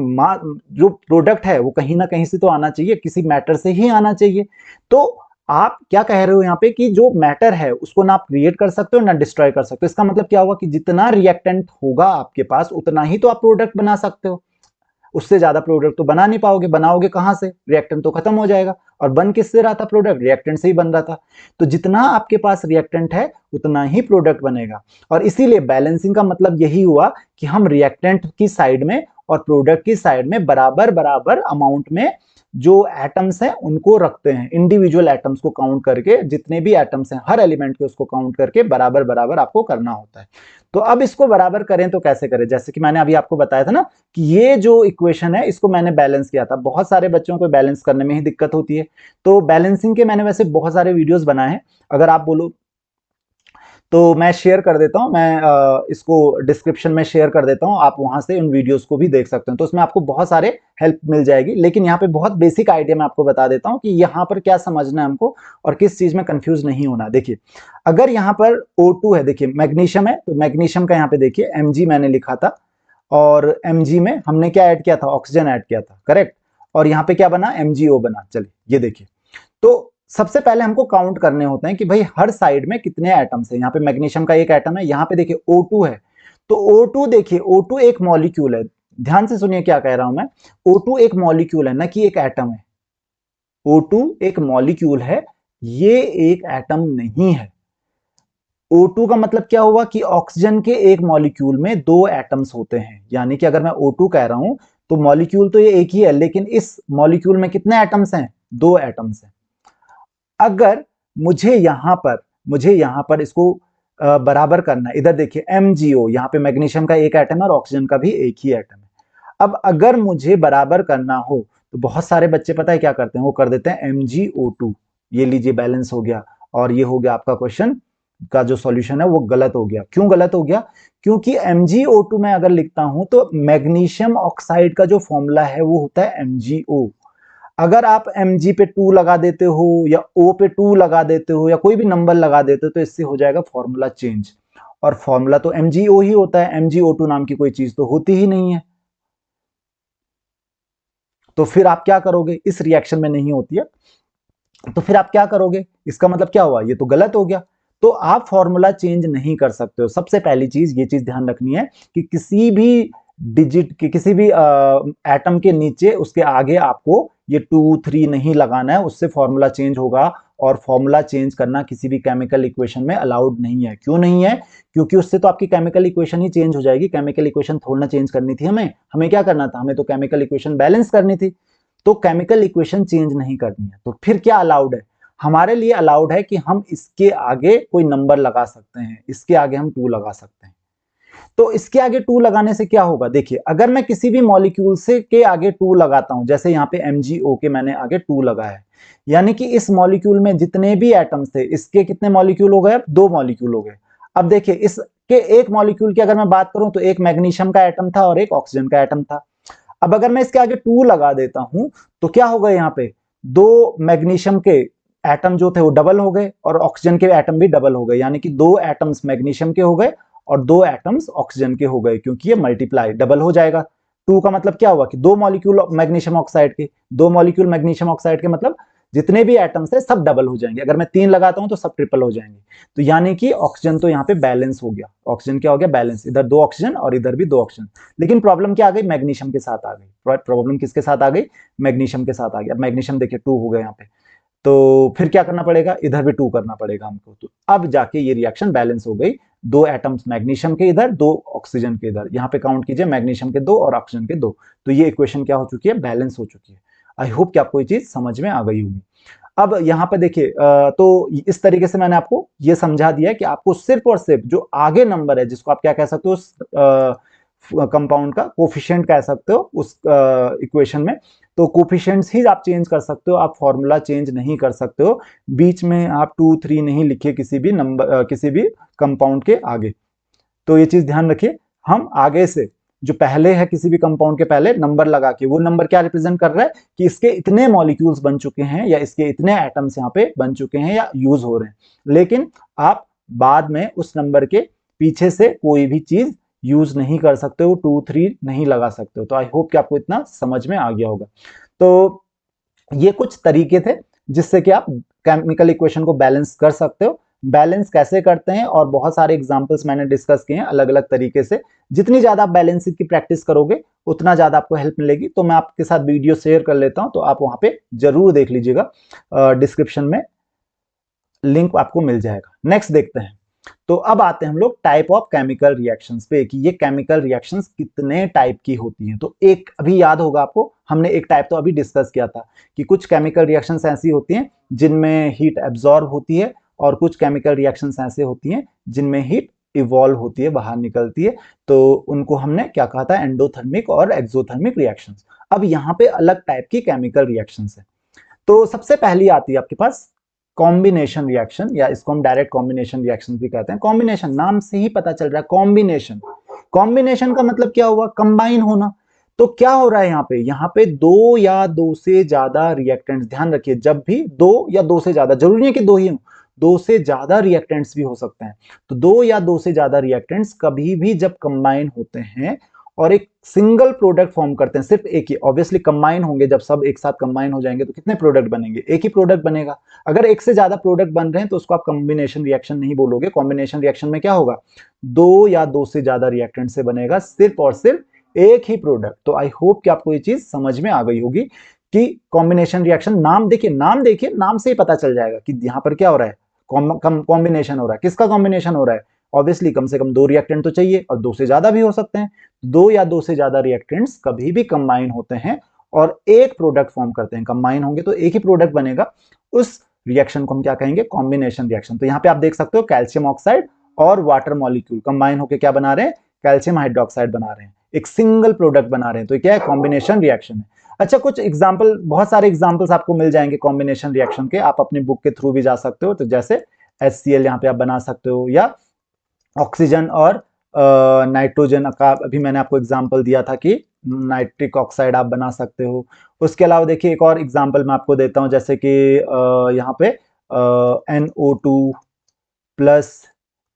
जो प्रोडक्ट है वो कहीं ना कहीं से तो आना चाहिए, किसी मैटर से ही आना चाहिए। तो आप क्या कह रहे हो यहाँ पे कि जो मैटर है उसको ना आप क्रिएट कर सकते हो ना डिस्ट्रॉय कर सकते हो। इसका मतलब क्या हुआ कि जितना रिएक्टेंट होगा आपके पास उतना ही तो आप प्रोडक्ट बना सकते हो, उससे ज्यादा प्रोडक्ट तो बना नहीं पाओगे। बनाओगे कहां से, रिएक्टेंट तो खत्म हो जाएगा। और बन किससे रहा था प्रोडक्ट, रिएक्टेंट से ही बन रहा था। तो जितना आपके पास रिएक्टेंट है उतना ही प्रोडक्ट बनेगा। और इसीलिए बैलेंसिंग का मतलब यही हुआ कि हम रिएक्टेंट की साइड में और प्रोडक्ट की साइड में बराबर बराबर अमाउंट में जो एटम्स हैं उनको रखते हैं। इंडिविजुअल एटम्स को काउंट करके, जितने भी एटम्स हैं हर एलिमेंट के, उसको काउंट करके बराबर बराबर आपको करना होता है। तो अब इसको बराबर करें तो कैसे करें, जैसे कि मैंने अभी आपको बताया था ना कि ये जो इक्वेशन है इसको मैंने बैलेंस किया था। बहुत सारे बच्चों को बैलेंस करने में ही दिक्कत होती है, तो बैलेंसिंग के मैंने वैसे बहुत सारे वीडियोस बनाए हैं। अगर आप बोलो तो मैं शेयर कर देता हूं, मैं इसको डिस्क्रिप्शन में शेयर कर देता हूं, आप वहां से उन वीडियोस को भी देख सकते हैं। तो उसमें आपको बहुत सारे हेल्प मिल जाएगी। लेकिन यहाँ पे बहुत बेसिक आइडिया मैं आपको बता देता हूं कि यहाँ पर क्या समझना है हमको और किस चीज में कंफ्यूज नहीं होना। देखिए अगर यहाँ पर O2 है, देखिए मैग्नीशियम है, तो मैग्नीशियम का यहाँ पे देखिए Mg मैंने लिखा था, और Mg में हमने क्या ऐड किया था, ऑक्सीजन ऐड किया था, करेक्ट। और यहाँ पे क्या बना, MgO बना। चलिए ये देखिए, तो सबसे पहले हमको काउंट करने होते हैं कि भाई हर साइड में कितने एटम्स हैं। यहाँ पे मैग्नीशियम का एक एटम है, यहाँ पे देखिए O2 है। तो O2 देखिए, O2 एक मॉलिक्यूल है। ध्यान से सुनिए क्या कह रहा हूं मैं, O2 एक मॉलिक्यूल है, ना कि एक एटम है। O2 एक मॉलिक्यूल है, ये एक एटम नहीं है। O2 का मतलब क्या हुआ कि ऑक्सीजन के एक मॉलिक्यूल में 2 एटम्स होते हैं। यानी कि अगर मैं O2 कह रहा हूं तो मॉलिक्यूल तो ये एक ही है, लेकिन इस मॉलिक्यूल में कितने एटम्स हैं, 2 एटम्स हैं। अगर मुझे यहां पर इसको बराबर करना है, इधर देखिए MgO, यहाँ पे मैग्नीशियम का एक एटम है और ऑक्सीजन का भी एक ही एटम है। अब अगर मुझे बराबर करना हो तो बहुत सारे बच्चे पता है क्या करते हैं, वो कर देते हैं MgO2। ये लीजिए बैलेंस हो गया, और ये हो गया आपका क्वेश्चन का जो सॉल्यूशन है वो गलत हो गया। क्यों गलत हो गया, क्योंकि MgO2 में अगर लिखता हूं तो मैग्नीशियम ऑक्साइड का जो फॉर्मूला है वो होता है MgO। अगर आप Mg पे 2 लगा देते हो या O पे 2 लगा देते हो या कोई भी नंबर लगा देते हो तो इससे हो जाएगा फॉर्मूला चेंज, और फॉर्मूला तो MgO ही होता है। MgO2 नाम की कोई चीज तो होती ही नहीं है। तो फिर आप क्या करोगे, इस रिएक्शन में नहीं होती है तो फिर आप क्या करोगे, इसका मतलब क्या हुआ, ये तो गलत हो गया। तो आप फॉर्मूला चेंज नहीं कर सकते हो। सबसे पहली चीज ये चीज ध्यान रखनी है कि किसी भी डिजिट के, किसी भी एटम के नीचे उसके आगे आपको ये 2 3 नहीं लगाना है, उससे फॉर्मूला चेंज होगा। और फॉर्मूला चेंज करना किसी भी केमिकल इक्वेशन में अलाउड नहीं है। क्यों नहीं है, क्योंकि उससे तो आपकी केमिकल इक्वेशन ही चेंज हो जाएगी। केमिकल इक्वेशन थोड़ा ना चेंज करनी थी हमें क्या करना था, हमें तो केमिकल इक्वेशन बैलेंस करनी थी। तो केमिकल इक्वेशन चेंज नहीं करनी है। तो फिर क्या अलाउड है? हमारे लिए अलाउड है कि हम इसके आगे कोई नंबर लगा सकते हैं, इसके आगे हम 2 लगा सकते हैं। तो इसके आगे 2 लगाने से क्या होगा? देखिए, अगर मैं किसी भी मॉलिक्यूल से के आगे 2 लगाता हूं, जैसे यहाँ पे MgO के मैंने आगे 2 लगाया है, यानी कि इस मॉलिक्यूल में जितने भी एटम्स थे, इसके कितने मॉलिक्यूल हो गए? अब 2 मॉलिक्यूल हो गए। अब देखिए, इसके एक मॉलिक्यूल की अगर मैं बात करूं तो एक मैग्नीशियम का एटम था और एक ऑक्सीजन का एटम था। अब अगर मैं इसके आगे 2 लगा देता हूं तो क्या होगा? यहाँ पे 2 मैग्नीशियम के एटम जो थे वो डबल हो गए और ऑक्सीजन के एटम भी डबल हो गए, यानी कि 2 एटम्स मैग्नीशियम के हो गए और 2 एटम्स ऑक्सीजन के हो गए, क्योंकि ये मल्टीप्लाई डबल हो जाएगा। 2 का मतलब क्या हुआ कि 2 मॉलिक्यूल मैग्नीशियम ऑक्साइड के, 2 मॉलिक्यूल मैग्नीशियम ऑक्साइड के मतलब जितने भी एटम्स है सब डबल हो जाएंगे। अगर मैं 3 लगाता हूं तो सब ट्रिपल हो जाएंगे। तो यानी कि ऑक्सीजन तो यहाँ पे बैलेंस हो गया। ऑक्सीजन क्या हो गया? बैलेंस। इधर 2 ऑक्सीजन और इधर भी 2 ऑक्सीजन। लेकिन प्रॉब्लम क्या आ गई? मैग्नीशियम के साथ आ गई। प्रॉब्लम किसके साथ आ गई? मैग्नीशियम के साथ आ गई। अब मैग्नीशियम देखिए 2 हो गया यहाँ पे, तो फिर क्या करना पड़ेगा? इधर भी 2 करना पड़ेगा हमको। तो अब जाके ये रिएक्शन बैलेंस हो गई। 2 एटम्स मैग्नीशियम के इधर, 2 ऑक्सीजन के इधर। यहाँ पे काउंट कीजिए, मैग्नीशियम के 2 और ऑक्सीजन के 2। तो ये इक्वेशन क्या हो चुकी है? बैलेंस हो चुकी है। आई होप कि आपको ये चीज समझ में आ गई होगी। अब यहाँ पे देखिए, तो इस तरीके से मैंने आपको ये समझा दिया है कि आपको सिर्फ और सिर्फ जो आगे नंबर है, जिसको आप क्या कह सकते हो, कंपाउंड का कोफिशिएंट कह सकते हो उस इक्वेशन में, तो कोफिशिएंट्स ही आप चेंज कर सकते हो, आप फॉर्मूला चेंज नहीं कर सकते हो। बीच में आप 2, 3 नहीं लिखिए किसी भी नंबर, किसी भी कंपाउंड के आगे। तो ये चीज ध्यान रखिए, हम आगे से जो पहले है किसी भी कंपाउंड के पहले नंबर लगा के, वो नंबर क्या रिप्रेजेंट कर रहा है कि इसके इतने मॉलिक्यूल्स बन चुके हैं या इसके इतने एटम्स यहाँ पे बन चुके हैं या यूज हो रहे हैं। लेकिन आप बाद में उस नंबर के पीछे से कोई भी चीज यूज नहीं कर सकते हो, 2, 3 नहीं लगा सकते हो। तो आई होप कि आपको इतना समझ में आ गया होगा। तो ये कुछ तरीके थे जिससे कि आप केमिकल इक्वेशन को बैलेंस कर सकते हो। बैलेंस कैसे करते हैं और बहुत सारे एग्जांपल्स मैंने डिस्कस किए हैं अलग अलग तरीके से। जितनी ज्यादा आप बैलेंसिंग की प्रैक्टिस करोगे उतना ज्यादा आपको हेल्प मिलेगी। तो मैं आपके साथ वीडियो शेयर कर लेता हूं, तो आप वहां पे जरूर देख लीजिएगा, डिस्क्रिप्शन में लिंक आपको मिल जाएगा। नेक्स्ट देखते हैं। तो अब आते हैं हम लोग टाइप ऑफ केमिकल रिएक्शंस पे कि ये केमिकल रिएक्शंस कितने टाइप की होती हैं। तो एक अभी याद होगा आपको, हमने एक टाइप तो अभी डिस्कस किया था कि कुछ केमिकल रिएक्शंस ऐसी होती हैं जिनमें हीट एब्जॉर्ब होती है और कुछ केमिकल रिएक्शंस ऐसे होती हैं जिनमें हीट इवॉल्व होती है, बाहर निकलती है। तो उनको हमने क्या कहा था? एंडोथर्मिक और एक्सोथर्मिक रिएक्शंस। अब यहाँ पे अलग टाइप की केमिकल रिएक्शंस है। तो सबसे पहली आती है आपके पास कॉम्बिनेशन रिएक्शन, या इसको हम डायरेक्ट कॉम्बिनेशन रिएक्शन भी कहते हैं। कॉम्बिनेशन नाम से ही पता चल रहा है, कॉम्बिनेशन। कॉम्बिनेशन का मतलब क्या हुआ? कंबाइन होना। तो क्या हो रहा है यहाँ पे? यहाँ पे 2 या 2 से ज्यादा रिएक्टेंट्स, ध्यान रखिए, जब भी 2 या 2 से ज्यादा, जरूरी नहीं कि 2 ही हो, 2 से ज्यादा रिएक्टेंट्स भी हो सकते हैं। तो 2 या 2 से ज्यादा रिएक्टेंट्स कभी भी जब कंबाइन होते हैं और एक सिंगल प्रोडक्ट फॉर्म करते हैं, सिर्फ एक ही, ऑब्वियसली कंबाइन होंगे, जब सब एक साथ कंबाइन हो जाएंगे तो कितने प्रोडक्ट बनेंगे? एक ही प्रोडक्ट बनेगा। अगर एक से ज्यादा प्रोडक्ट बन रहे हैं तो उसको आप कॉम्बिनेशन रिएक्शन नहीं बोलोगे। कॉम्बिनेशन रिएक्शन में क्या होगा? 2 या 2 से ज्यादा रिएक्टेंट से बनेगा सिर्फ और सिर्फ एक ही प्रोडक्ट। तो आई होप कि आपको ये चीज समझ में आ गई होगी कि कॉम्बिनेशन रिएक्शन, नाम देखिए, नाम देखिए, नाम से ही पता चल जाएगा कि यहाँ पर क्या हो रहा है? कॉम्बिनेशन हो रहा है। किसका कॉम्बिनेशन हो रहा है? ऑब्वियसली कम से कम 2 रिएक्टेंट तो चाहिए, और 2 से ज्यादा भी हो सकते हैं। 2 या 2 से ज्यादा रिएक्टेंट्स कभी भी कंबाइन होते हैं और एक प्रोडक्ट फॉर्म करते हैं। कंबाइन होंगे तो एक ही प्रोडक्ट बनेगा। उस रिएक्शन को हम क्या कहेंगे? Combination reaction. तो यहाँ पे आप देख सकते हो कैल्शियम ऑक्साइड और वाटर मॉलिक्यूल कंबाइन होकर क्या बना रहे हैं? कैल्शियम हाइड्रोक्साइड बना रहे हैं, एक सिंगल प्रोडक्ट बना रहे हैं। तो क्या है? कॉम्बिनेशन रिएक्शन है। अच्छा, कुछ एग्जाम्पल, बहुत सारे एग्जाम्पल्स आपको मिल जाएंगे कॉम्बिनेशन रिएक्शन के, आप अपनी बुक के थ्रू भी जा सकते हो। तो जैसे HCl यहाँ पे आप बना सकते हो, या ऑक्सीजन और नाइट्रोजन का अभी मैंने आपको एग्जांपल दिया था कि नाइट्रिक ऑक्साइड आप बना सकते हो। उसके अलावा देखिए एक और एग्जांपल मैं आपको देता हूं, जैसे कि यहाँ पे NO2 प्लस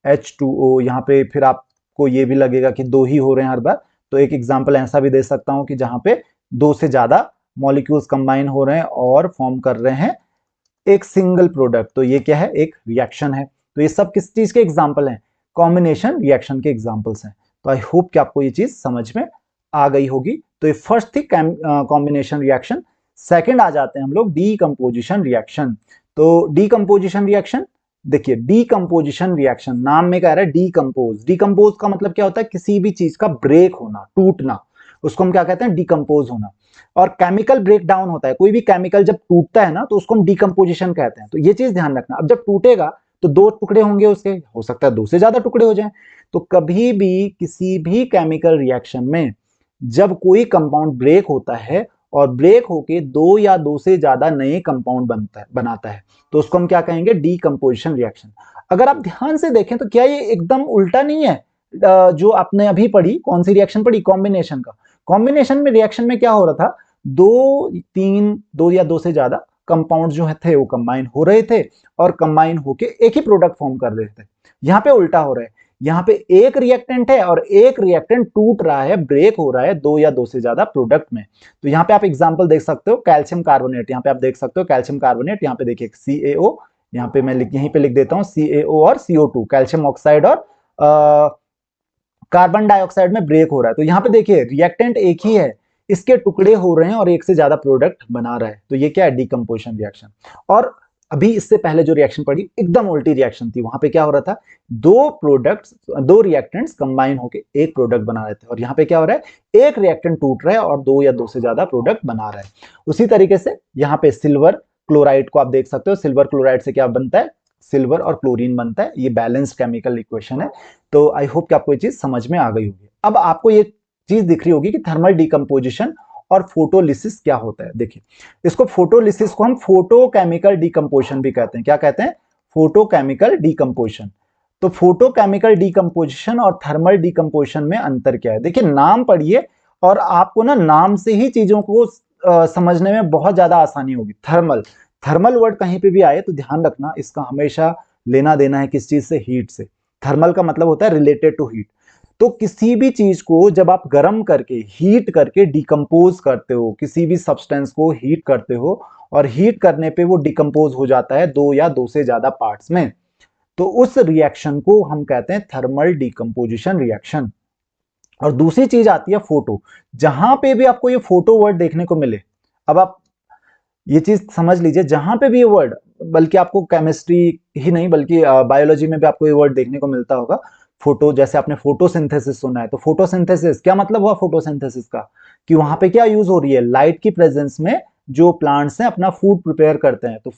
H2O, यहाँ पे फिर आपको ये भी लगेगा कि 2 ही हो रहे हैं हर बार। तो एक एग्जांपल ऐसा भी दे सकता हूं कि जहां पे 2 से ज्यादा मॉलिक्यूल्स कंबाइन हो रहे हैं और फॉर्म कर रहे हैं एक सिंगल प्रोडक्ट। तो ये क्या है? एक रिएक्शन है। तो ये सब किस चीज के एग्जांपल हैं? कॉम्बिनेशन रिएक्शन के एग्जांपल्स हैं। तो आई होप कि आपको ये चीज समझ में आ गई होगी। तो ये फर्स्ट थी कॉम्बिनेशन रिएक्शन। सेकंड आ जाते हैं हम लोग डीकंपोजिशन रिएक्शन। तो डीकंपोजिशन रिएक्शन, देखिए डीकंपोजिशन रिएक्शन नाम में कह रहा है डीकंपोज। डीकंपोज का मतलब क्या होता है? किसी भी चीज का ब्रेक होना, टूटना। उसको हम क्या कहते हैं, डिकम्पोज होना। और केमिकल ब्रेक डाउन होता है, कोई भी केमिकल जब टूटता है ना तो उसको हम डिकम्पोजिशन कहते हैं। तो ये चीज ध्यान रखना। अब जब टूटेगा तो दो टुकड़े होंगे उसके, हो सकता है दो से ज्यादा टुकड़े हो जाएं। तो कभी भी किसी भी केमिकल रिएक्शन में जब कोई कंपाउंड ब्रेक होता है और ब्रेक होके दो या दो से ज्यादा नए कंपाउंड बनाता है तो उसको हम क्या कहेंगे, डीकम्पोजिशन रिएक्शन। अगर आप ध्यान से देखें तो क्या ये एकदम उल्टा नहीं है? जो आपने अभी पढ़ी, कौन सी रिएक्शन पढ़ी, कॉम्बिनेशन का। कॉम्बिनेशन में रिएक्शन में क्या हो रहा था, दो या दो से ज्यादा कंपाउंड जो थे वो कंबाइन हो रहे थे और कंबाइन होके एक ही प्रोडक्ट फॉर्म कर रहे थे। यहाँ पे उल्टा हो रहा है, यहाँ पे एक रिएक्टेंट है और एक रिएक्टेंट टूट रहा है, ब्रेक हो रहा है दो या दो से ज्यादा प्रोडक्ट में। तो यहाँ पे आप एग्जांपल देख सकते हो, कैल्शियम कार्बोनेट, यहाँ पे आप देख सकते हो कैल्शियम कार्बोनेट, यहाँ पे देखिए CaO, यहाँ पे मैं यहीं पे लिख देता हूँ CaO और CO2, कैल्शियम ऑक्साइड और कार्बन डाइऑक्साइड में ब्रेक हो रहा है। तो यहाँ पे देखिए रिएक्टेंट एक ही है, इसके टुकड़े हो रहे हैं और एक से ज्यादा प्रोडक्ट बना रहा है। तो ये क्या है, डिकम्पोजिशन रिएक्शन। और अभी इससे पहले जो रिएक्शन पढ़ी एकदम उल्टी रिएक्शन थी, वहां पे क्या हो रहा था, दो रिएक्टेंट्स कंबाइन होके एक प्रोडक्ट बना रहे थे, और यहाँ पे क्या हो रहा है, एक रिएक्टेंट टूट रहा है और दो या दो से ज्यादा प्रोडक्ट बना रहा है। उसी तरीके से यहाँ पे सिल्वर क्लोराइड को आप देख सकते हो, सिल्वर क्लोराइड से क्या बनता है, सिल्वर और क्लोरीन बनता है। ये बैलेंस्ड केमिकल इक्वेशन है। तो आई होप कि आपको ये चीज समझ में आ गई होगी। अब आपको ये चीज दिख रही होगी कि थर्मल डिकम्पोजिशन और फोटोलिसिस क्या होता है। देखिए, इसको फोटोलिसिस को हम फोटोकेमिकल डिकम्पोजिशन भी कहते हैं। क्या कहते हैं, फोटोकेमिकल डिकम्पोजिशन। तो फोटोकेमिकल डिकम्पोजिशन और थर्मल डिकम्पोजिशन में अंतर क्या है, देखिए नाम पढ़िए और आपको ना नाम से ही चीजों को समझने में बहुत ज्यादा आसानी होगी। थर्मल, थर्मल वर्ड कहीं पे भी आए तो ध्यान रखना, इसका हमेशा लेना देना है किस चीज से, हीट से। थर्मल का मतलब होता है रिलेटेड टू हीट। तो किसी भी चीज को जब आप गर्म करके, हीट करके डिकम्पोज करते हो, किसी भी सब्सटेंस को हीट करते हो और हीट करने पे वो डिकम्पोज हो जाता है दो या दो से ज्यादा पार्ट्स में, तो उस रिएक्शन को हम कहते हैं थर्मल डिकम्पोजिशन रिएक्शन। और दूसरी चीज आती है फोटो। जहां पे भी आपको ये फोटो वर्ड देखने को मिले, अब आप ये चीज समझ लीजिए, जहां पे भी ये वर्ड, बल्कि आपको केमिस्ट्री ही नहीं बल्कि बायोलॉजी में भी आपको ये वर्ड देखने को मिलता होगा, फोटो, जैसे आपने फोटोसिंथेसिस सुना है, तो फोटोसिंथेसिस क्या मतलब हुआ, फोटोसिंथेसिस का कि वहां पे क्या यूज हो रही है, लाइट की प्रेजेंस में जो प्लांट्स हैं अपना फूड प्रिपेयर करते हैं। तो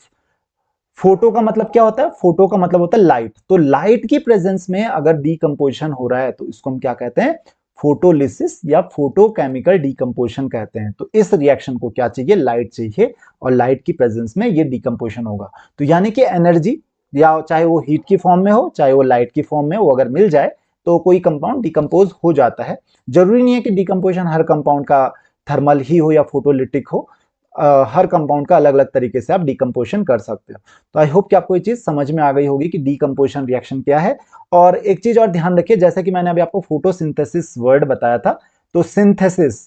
फोटो का मतलब क्या होता है, फोटो का मतलब होता है लाइट। तो लाइट की प्रेजेंस में अगर डिकम्पोजिशन हो रहा है तो इसको हम क्या कहते हैं, फोटोलिसिस या फोटोकेमिकल डिकम्पोजिशन कहते हैं। तो इस रिएक्शन को क्या चाहिए, लाइट चाहिए, और लाइट की प्रेजेंस में ये डिकम्पोजिशन होगा। तो यानी कि एनर्जी, या चाहे वो हीट की फॉर्म में हो चाहे वो लाइट की फॉर्म में हो, अगर मिल जाए तो कोई कंपाउंड डिकम्पोज हो जाता है। जरूरी नहीं है कि डिकम्पोजिशन हर कंपाउंड का थर्मल ही हो या फोटोलिटिक हो, हर कंपाउंड का अलग अलग तरीके से आप डिकम्पोजिशन कर सकते हो। तो आई होप कि आपको ये चीज समझ में आ गई होगी कि डिकम्पोजिशन रिएक्शन क्या है। और एक चीज और ध्यान रखिए, जैसे कि मैंने अभी आपको फोटोसिंथेसिस वर्ड बताया था, तो सिंथेसिस,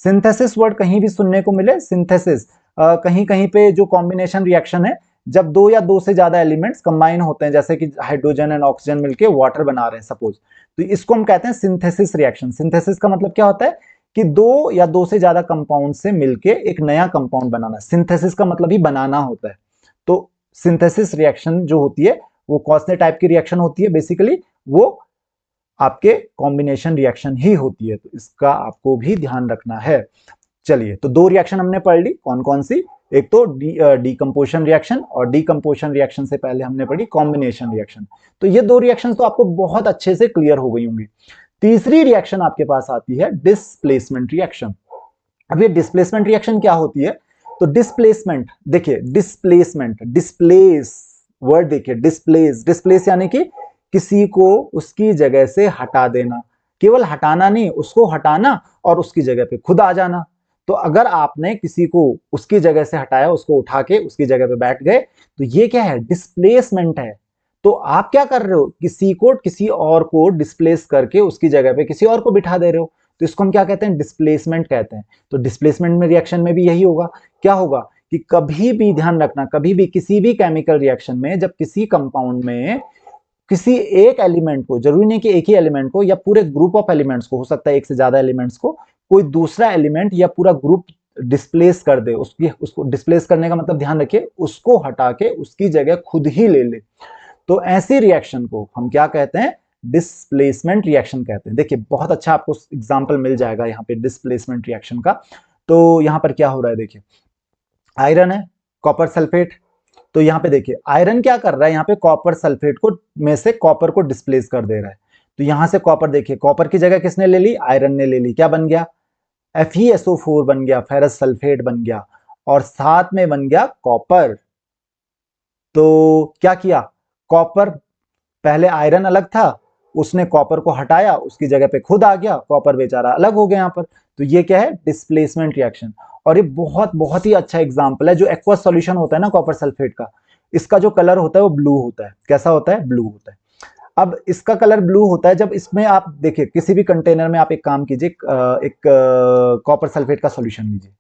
सिंथेसिस वर्ड कहीं भी सुनने को मिले, सिंथेसिस कहीं कहीं पे जो कॉम्बिनेशन रिएक्शन है, जब दो या दो से ज्यादा एलिमेंट्स कंबाइन होते हैं, जैसे कि हाइड्रोजन एंड ऑक्सीजन मिलके वाटर बना रहे हैं सपोज, तो इसको हम कहते हैं सिंथेसिस रिएक्शन। सिंथेसिस का मतलब क्या होता है कि दो या दो से ज्यादा कंपाउंड से मिलके एक नया कंपाउंड बनाना। सिंथेसिस का मतलब ही बनाना होता है। तो सिंथेसिस रिएक्शन जो होती है वो कौन से टाइप की रिएक्शन होती है, बेसिकली वो आपके कॉम्बिनेशन रिएक्शन ही होती है। तो इसका आपको भी ध्यान रखना है। चलिए, तो दो रिएक्शन हमने पढ़ ली, कौन कौन सी, एक तो डिकम्पोजिशन रिएक्शन, और डिकम्पोजिशन रिएक्शन से पहले हमने पढ़ी कॉम्बिनेशन रिएक्शन। तो ये दो रिएक्शन तो आपको बहुत अच्छे से क्लियर हो गई होंगी। तीसरी रिएक्शन आपके पास आती है डिस्प्लेसमेंट रिएक्शन। अब ये डिस्प्लेसमेंट रिएक्शन क्या होती है, तो डिस्प्लेसमेंट, देखिए डिस्प्लेसमेंट, डिस्प्लेस वर्ड देखिए, डिस्प्लेस, डिस्प्लेस यानी कि किसी को उसकी जगह से हटा देना। केवल हटाना नहीं, उसको हटाना और उसकी जगह पे खुद आ जाना। तो अगर आपने किसी को उसकी जगह से हटाया, उसको उठा के उसकी जगह पे बैठ गए, तो ये क्या है, डिस्प्लेसमेंट है। तो आप क्या कर रहे हो, किसी को, किसी और को डिस्प्लेस करके उसकी जगह पे किसी और को बिठा दे रहे हो, तो इसको हम क्या कहते हैं, डिस्प्लेसमेंट कहते हैं। तो डिस्प्लेसमेंट में रिएक्शन में भी यही होगा। क्या होगा कि कभी भी ध्यान रखना, कभी भी किसी भी केमिकल रिएक्शन में जब किसी कंपाउंड में किसी एक एलिमेंट को, जरूरी नहीं कि एक ही एलिमेंट को या पूरे ग्रुप ऑफ एलिमेंट्स को, हो सकता है एक से ज्यादा एलिमेंट्स को, कोई दूसरा एलिमेंट या पूरा ग्रुप डिस्प्लेस कर दे, उसको डिस्प्लेस करने का मतलब ध्यान रखिए, उसको हटा के उसकी जगह खुद ही ले ले, तो ऐसी रिएक्शन को हम क्या कहते हैं, डिस्प्लेसमेंट रिएक्शन कहते हैं। देखिए बहुत अच्छा आपको एग्जांपल मिल जाएगा यहाँ पे डिस्प्लेसमेंट रिएक्शन का। तो यहाँ पर क्या हो रहा है, देखिए आयरन है, कॉपर सल्फेट। तो यहाँ पे देखिए आयरन क्या कर रहा है, यहाँ पे कॉपर सल्फेट को में से कॉपर को डिस्प्लेस कर दे रहा है। तो यहाँ से कॉपर, देखिए कॉपर की जगह किसने ले ली, आयरन ने ले ली। क्या बन गया, FeSO4 बन गया, फेरस सल्फेट बन गया, और साथ में बन गया कॉपर। तो क्या किया, कॉपर, पहले आयरन अलग था, उसने कॉपर को हटाया, उसकी जगह पे खुद आ गया, कॉपर बेचारा अलग हो गया यहाँ पर। तो ये क्या है, डिस्प्लेसमेंट रिएक्शन। और ये बहुत बहुत ही अच्छा एग्जांपल है। जो एक्वस सॉल्यूशन होता है ना कॉपर सल्फेट का, इसका जो कलर होता है वो ब्लू होता है। कैसा होता है, ब्लू होता है। अब इसका कलर ब्लू होता है जब इसमें आप देखिए किसी भी कंटेनर में आप एक काम कीजिए, एक कॉपर सल्फेट का सॉल्यूशन लीजिए।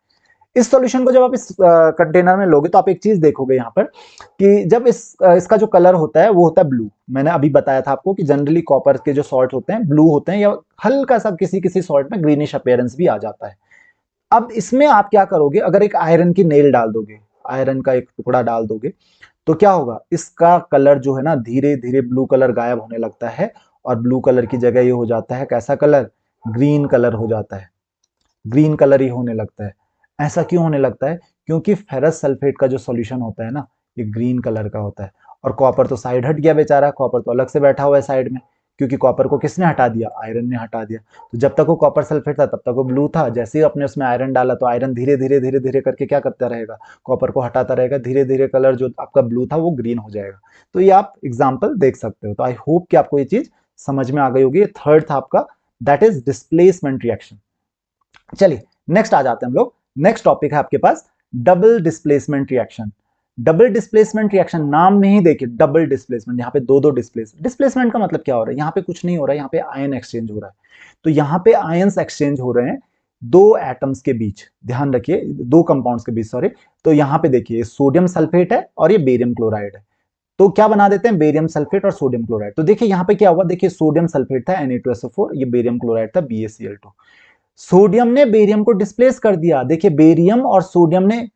इस सॉल्यूशन को जब आप इस कंटेनर में लोगे तो आप एक चीज देखोगे यहाँ पर कि जब इसका जो कलर होता है वो होता है ब्लू। मैंने अभी बताया था आपको कि जनरली कॉपर के जो सॉल्ट होते हैं ब्लू होते हैं, या हल्का सा किसी किसी सॉल्ट में ग्रीनिश अपीयरेंस भी आ जाता है। अब इसमें आप क्या करोगे, अगर एक आयरन की नेल डाल दोगे, आयरन का एक टुकड़ा डाल दोगे, तो क्या होगा, इसका कलर जो है ना धीरे धीरे ब्लू कलर गायब होने लगता है, और ब्लू कलर की जगह ये हो जाता है कैसा कलर, ग्रीन कलर हो जाता है। ग्रीन कलर ही होने लगता है। ऐसा क्यों होने लगता है, क्योंकि फेरस सल्फेट का जो सॉल्यूशन होता है ना ये ग्रीन कलर का होता है, और कॉपर तो साइड हट गया बेचारा, कॉपर तो अलग से बैठा हुआ है साइड में, क्योंकि कॉपर को किसने हटा दिया, आयरन ने हटा दिया। तो जब तक वो कॉपर सल्फेट था तब तक वो ब्लू था, जैसे ही अपने उसमें आयरन डाला तो आयरन धीरे धीरे धीरे धीरे करके क्या करता रहेगा, कॉपर को हटाता रहेगा, धीरे धीरे कलर जो आपका ब्लू था वो ग्रीन हो जाएगा। तो ये आप एग्जाम्पल देख सकते हो। तो आई होप कि आपको ये चीज समझ में आ गई होगी। थर्ड था आपका, दैट इज डिस्प्लेसमेंट रिएक्शन। चलिए नेक्स्ट आ जाते हैं हम लोग। नेक्स्ट टॉपिक है आपके पास double displacement reaction. Double displacement reaction, नाम में ही देखिए डबल डिस्प्लेसमेंट, यहाँ पे दो दो डिस्प्लेसमेंट का मतलब क्या हो रहा है, यहाँ पे कुछ नहीं हो रहा है, यहाँ पे आयन एक्सचेंज हो रहा है। तो यहाँ पे आयंस एक्सचेंज हो रहे हैं दो एटम्स के बीच, ध्यान रखिए दो कंपाउंड्स के बीच, सॉरी। तो यहाँ पे देखिए सोडियम सल्फेट है और ये बेरियम क्लोराइड है। तो क्या बना देते हैं, बेरियम सल्फेट और सोडियम क्लोराइड। तो देखिए यहाँ पे क्या हुआ, देखिए सोडियम सल्फेट था Na2SO4, ये बेरियम क्लोराइड था BaCl2। सोडियम ने बेरियम को डिस्प्लेस कर दिया। देखिए बेरियम और सोडियम ने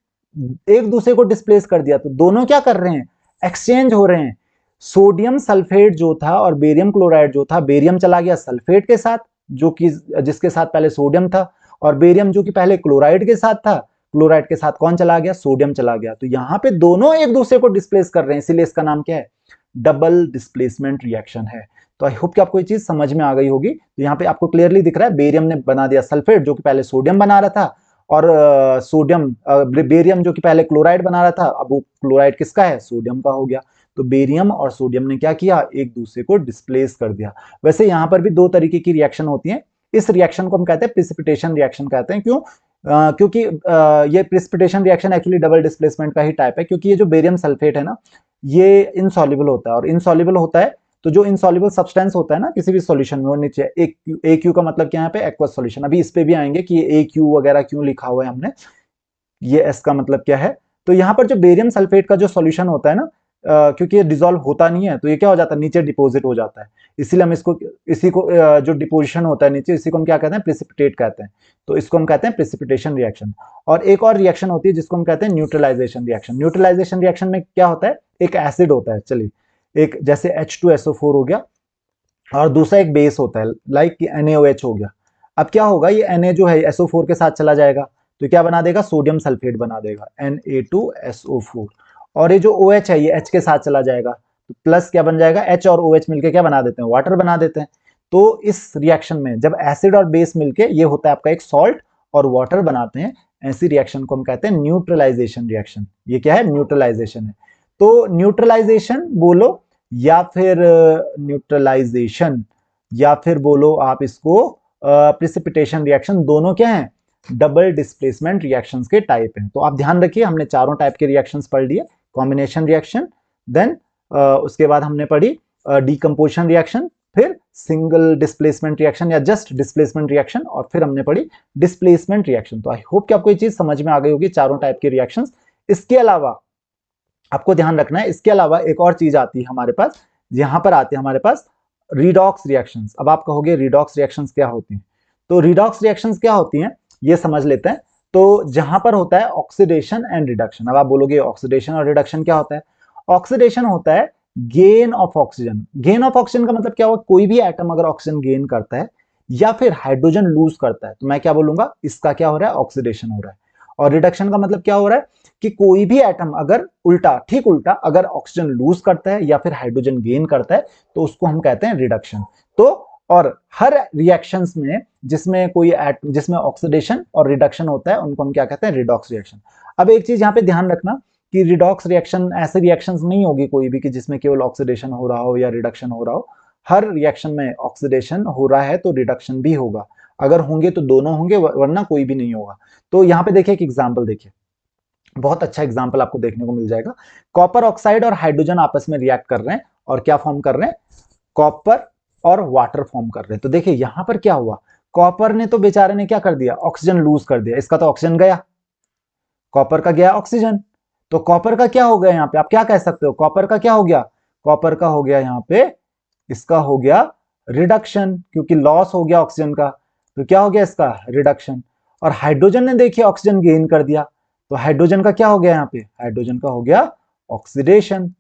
एक दूसरे को डिस्प्लेस कर दिया, तो दोनों क्या कर रहे हैं, एक्सचेंज हो रहे हैं। सोडियम सल्फेट जो था और बेरियम क्लोराइड जो था, बेरियम चला गया सल्फेट के साथ जो कि जिसके साथ पहले सोडियम था, और बेरियम जो कि पहले क्लोराइड के साथ था, क्लोराइड के साथ कौन चला गया, सोडियम चला गया। तो यहाँ पे दोनों एक दूसरे को डिस्प्लेस कर रहे हैं, इसीलिए इसका नाम क्या है, डबल डिस्प्लेसमेंट रिएक्शन है। तो आई होप कि आपको ये चीज समझ में आ गई होगी। तो यहाँ पे आपको क्लियरली दिख रहा है बेरियम ने बना दिया सल्फेट जो कि पहले सोडियम बना रहा था, और बेरियम जो कि पहले क्लोराइड बना रहा था, अब वो क्लोराइड किसका है, सोडियम का हो गया। तो बेरियम और सोडियम ने क्या किया, एक दूसरे को डिस्प्लेस कर दिया। वैसे यहाँ पर भी दो तरीके की रिएक्शन होती है। इस रिएक्शन को हम कहते हैं प्रिसिपिटेशन रिएक्शन कहते हैं। क्यों, क्योंकि ये precipitation reaction actually double displacement का ही टाइप है, क्योंकि ये जो बेरियम सल्फेट है ना ये इनसॉल्युबल होता है, और इनसॉल्युबल होता है तो जो इनसॉल्युबल सब्सटेंस होता है ना किसी भी सॉल्यूशन में, वो नीचे एक क्यू का मतलब क्या है, यहाँ पे एक्वस सॉल्यूशन। अभी इस पे भी आएंगे कि ये AQ वगैरह क्यों लिखा हुआ है हमने, ये S का मतलब क्या है। तो यहाँ पर जो बेरियम सल्फेट का जो सॉल्यूशन होता है ना, क्योंकि ये डिसॉल्व होता नहीं है तो ये क्या हो जाता है, नीचे डिपोजिट हो जाता है। इसीलिए हम इसी को जो डिपोजिशन होता है नीचे, इसी को हम क्या कहते हैं, प्रिसिपिटेट कहते हैं। तो इसको हम कहते हैं प्रिसिपिटेशन रिएक्शन। और एक और रिएक्शन होती है जिसको हम कहते हैं न्यूट्रलाइजेशन रिएक्शन। न्यूट्रलाइजेशन रिएक्शन में क्या होता है, एक एसिड होता है, चलिए एक जैसे H2SO4 हो गया, और दूसरा एक बेस होता है लाइक NaOH हो गया। अब क्या होगा, ये Na जो है SO4 के साथ चला जाएगा तो क्या बना देगा, सोडियम सल्फेट बना देगा Na2SO4। और ये जो OH है ये H के साथ चला जाएगा, तो प्लस क्या बन जाएगा, H और OH मिलके क्या बना देते हैं, वाटर बना देते हैं। तो इस रिएक्शन में जब एसिड और बेस मिलके ये होता है आपका एक सॉल्ट और वाटर बनाते हैं, ऐसी रिएक्शन को हम कहते हैं न्यूट्रलाइजेशन रिएक्शन। ये क्या है, न्यूट्रलाइजेशन है। तो न्यूट्रलाइजेशन बोलो या फिर न्यूट्रलाइजेशन, या फिर बोलो आप इसको प्रिसिपिटेशन रिएक्शन, दोनों क्या हैं, डबल डिस्प्लेसमेंट रिएक्शंस के टाइप हैं। तो आप ध्यान रखिए हमने चारों टाइप के रिएक्शंस पढ़ लिए, कॉम्बिनेशन रिएक्शन, देन उसके बाद हमने पढ़ी डीकंपोजिशन रिएक्शन, फिर सिंगल डिस्प्लेसमेंट रिएक्शन या जस्ट डिस्प्लेसमेंट रिएक्शन, और फिर हमने पढ़ी डिस्प्लेसमेंट रिएक्शन। तो आई होप कि आपको ये चीज समझ में आ गई होगी, चारों टाइप के रिएक्शंस। इसके अलावा आपको ध्यान रखना है, इसके अलावा एक और चीज आती है हमारे पास, यहां पर आती है हमारे पास रिडॉक्स रिएक्शंस। अब आप कहोगे रिडॉक्स रिएक्शंस क्या होती हैं, तो रिडॉक्स रिएक्शंस क्या होती हैं ये समझ लेते हैं। तो जहां पर होता है ऑक्सीडेशन एंड रिडक्शन। अब आप बोलोगे ऑक्सीडेशन और रिडक्शन क्या होता है, ऑक्सीडेशन होता है gain of oxygen. Gain of oxygen का मतलब क्या हुआ, कोई भी एटम अगर ऑक्सीजन गेन करता है या फिर हाइड्रोजन लूज करता है तो मैं क्या बोलूंगा, इसका क्या हो रहा है, ऑक्सीडेशन हो रहा है। और रिडक्शन का मतलब क्या हो रहा है कि कोई भी एटम अगर उल्टा, ठीक उल्टा, अगर ऑक्सीजन लूज करता है या फिर हाइड्रोजन गेन करता है तो उसको हम कहते हैं रिडक्शन। तो और हर रिएक्शंस में जिसमें ऑक्सीडेशन और रिडक्शन होता है उनको हम क्या कहते हैं, रिडॉक्स रिएक्शन। अब एक चीज यहाँ पे ध्यान रखना कि रिडॉक्स रिएक्शन ऐसे रिएक्शंस नहीं होगी कोई भी कि जिसमें केवल ऑक्सीडेशन हो रहा हो या रिडक्शन हो रहा हो। हर रिएक्शन में ऑक्सीडेशन हो रहा है तो रिडक्शन भी होगा, अगर होंगे तो दोनों होंगे वरना कोई भी नहीं होगा। तो यहाँ पे देखिए एक एग्जाम्पल देखिए, बहुत अच्छा एग्जाम्पल आपको देखने को मिल जाएगा। कॉपर ऑक्साइड और हाइड्रोजन आपस में रिएक्ट कर रहे हैं और क्या फॉर्म कर रहे हैं, कॉपर और वाटर फॉर्म कर रहे हैं। तो देखिए यहां पर क्या हुआ, कॉपर ने तो बेचारे ने क्या कर दिया, ऑक्सीजन लूज कर दिया, इसका तो ऑक्सीजन गया, कॉपर का गया ऑक्सीजन। तो कॉपर का क्या हो गया यहाँ पे, आप क्या कह सकते हो, कॉपर का क्या हो गया, कॉपर का हो गया यहाँ पे, इसका हो गया रिडक्शन, क्योंकि लॉस हो गया ऑक्सीजन का, तो क्या हो गया इसका रिडक्शन। और हाइड्रोजन ने देखिए ऑक्सीजन गेन कर दिया, तो हाइड्रोजन का क्या हो गया यहाँ पे, हाइड्रोजन का हो गया ऑक्सीडेशन।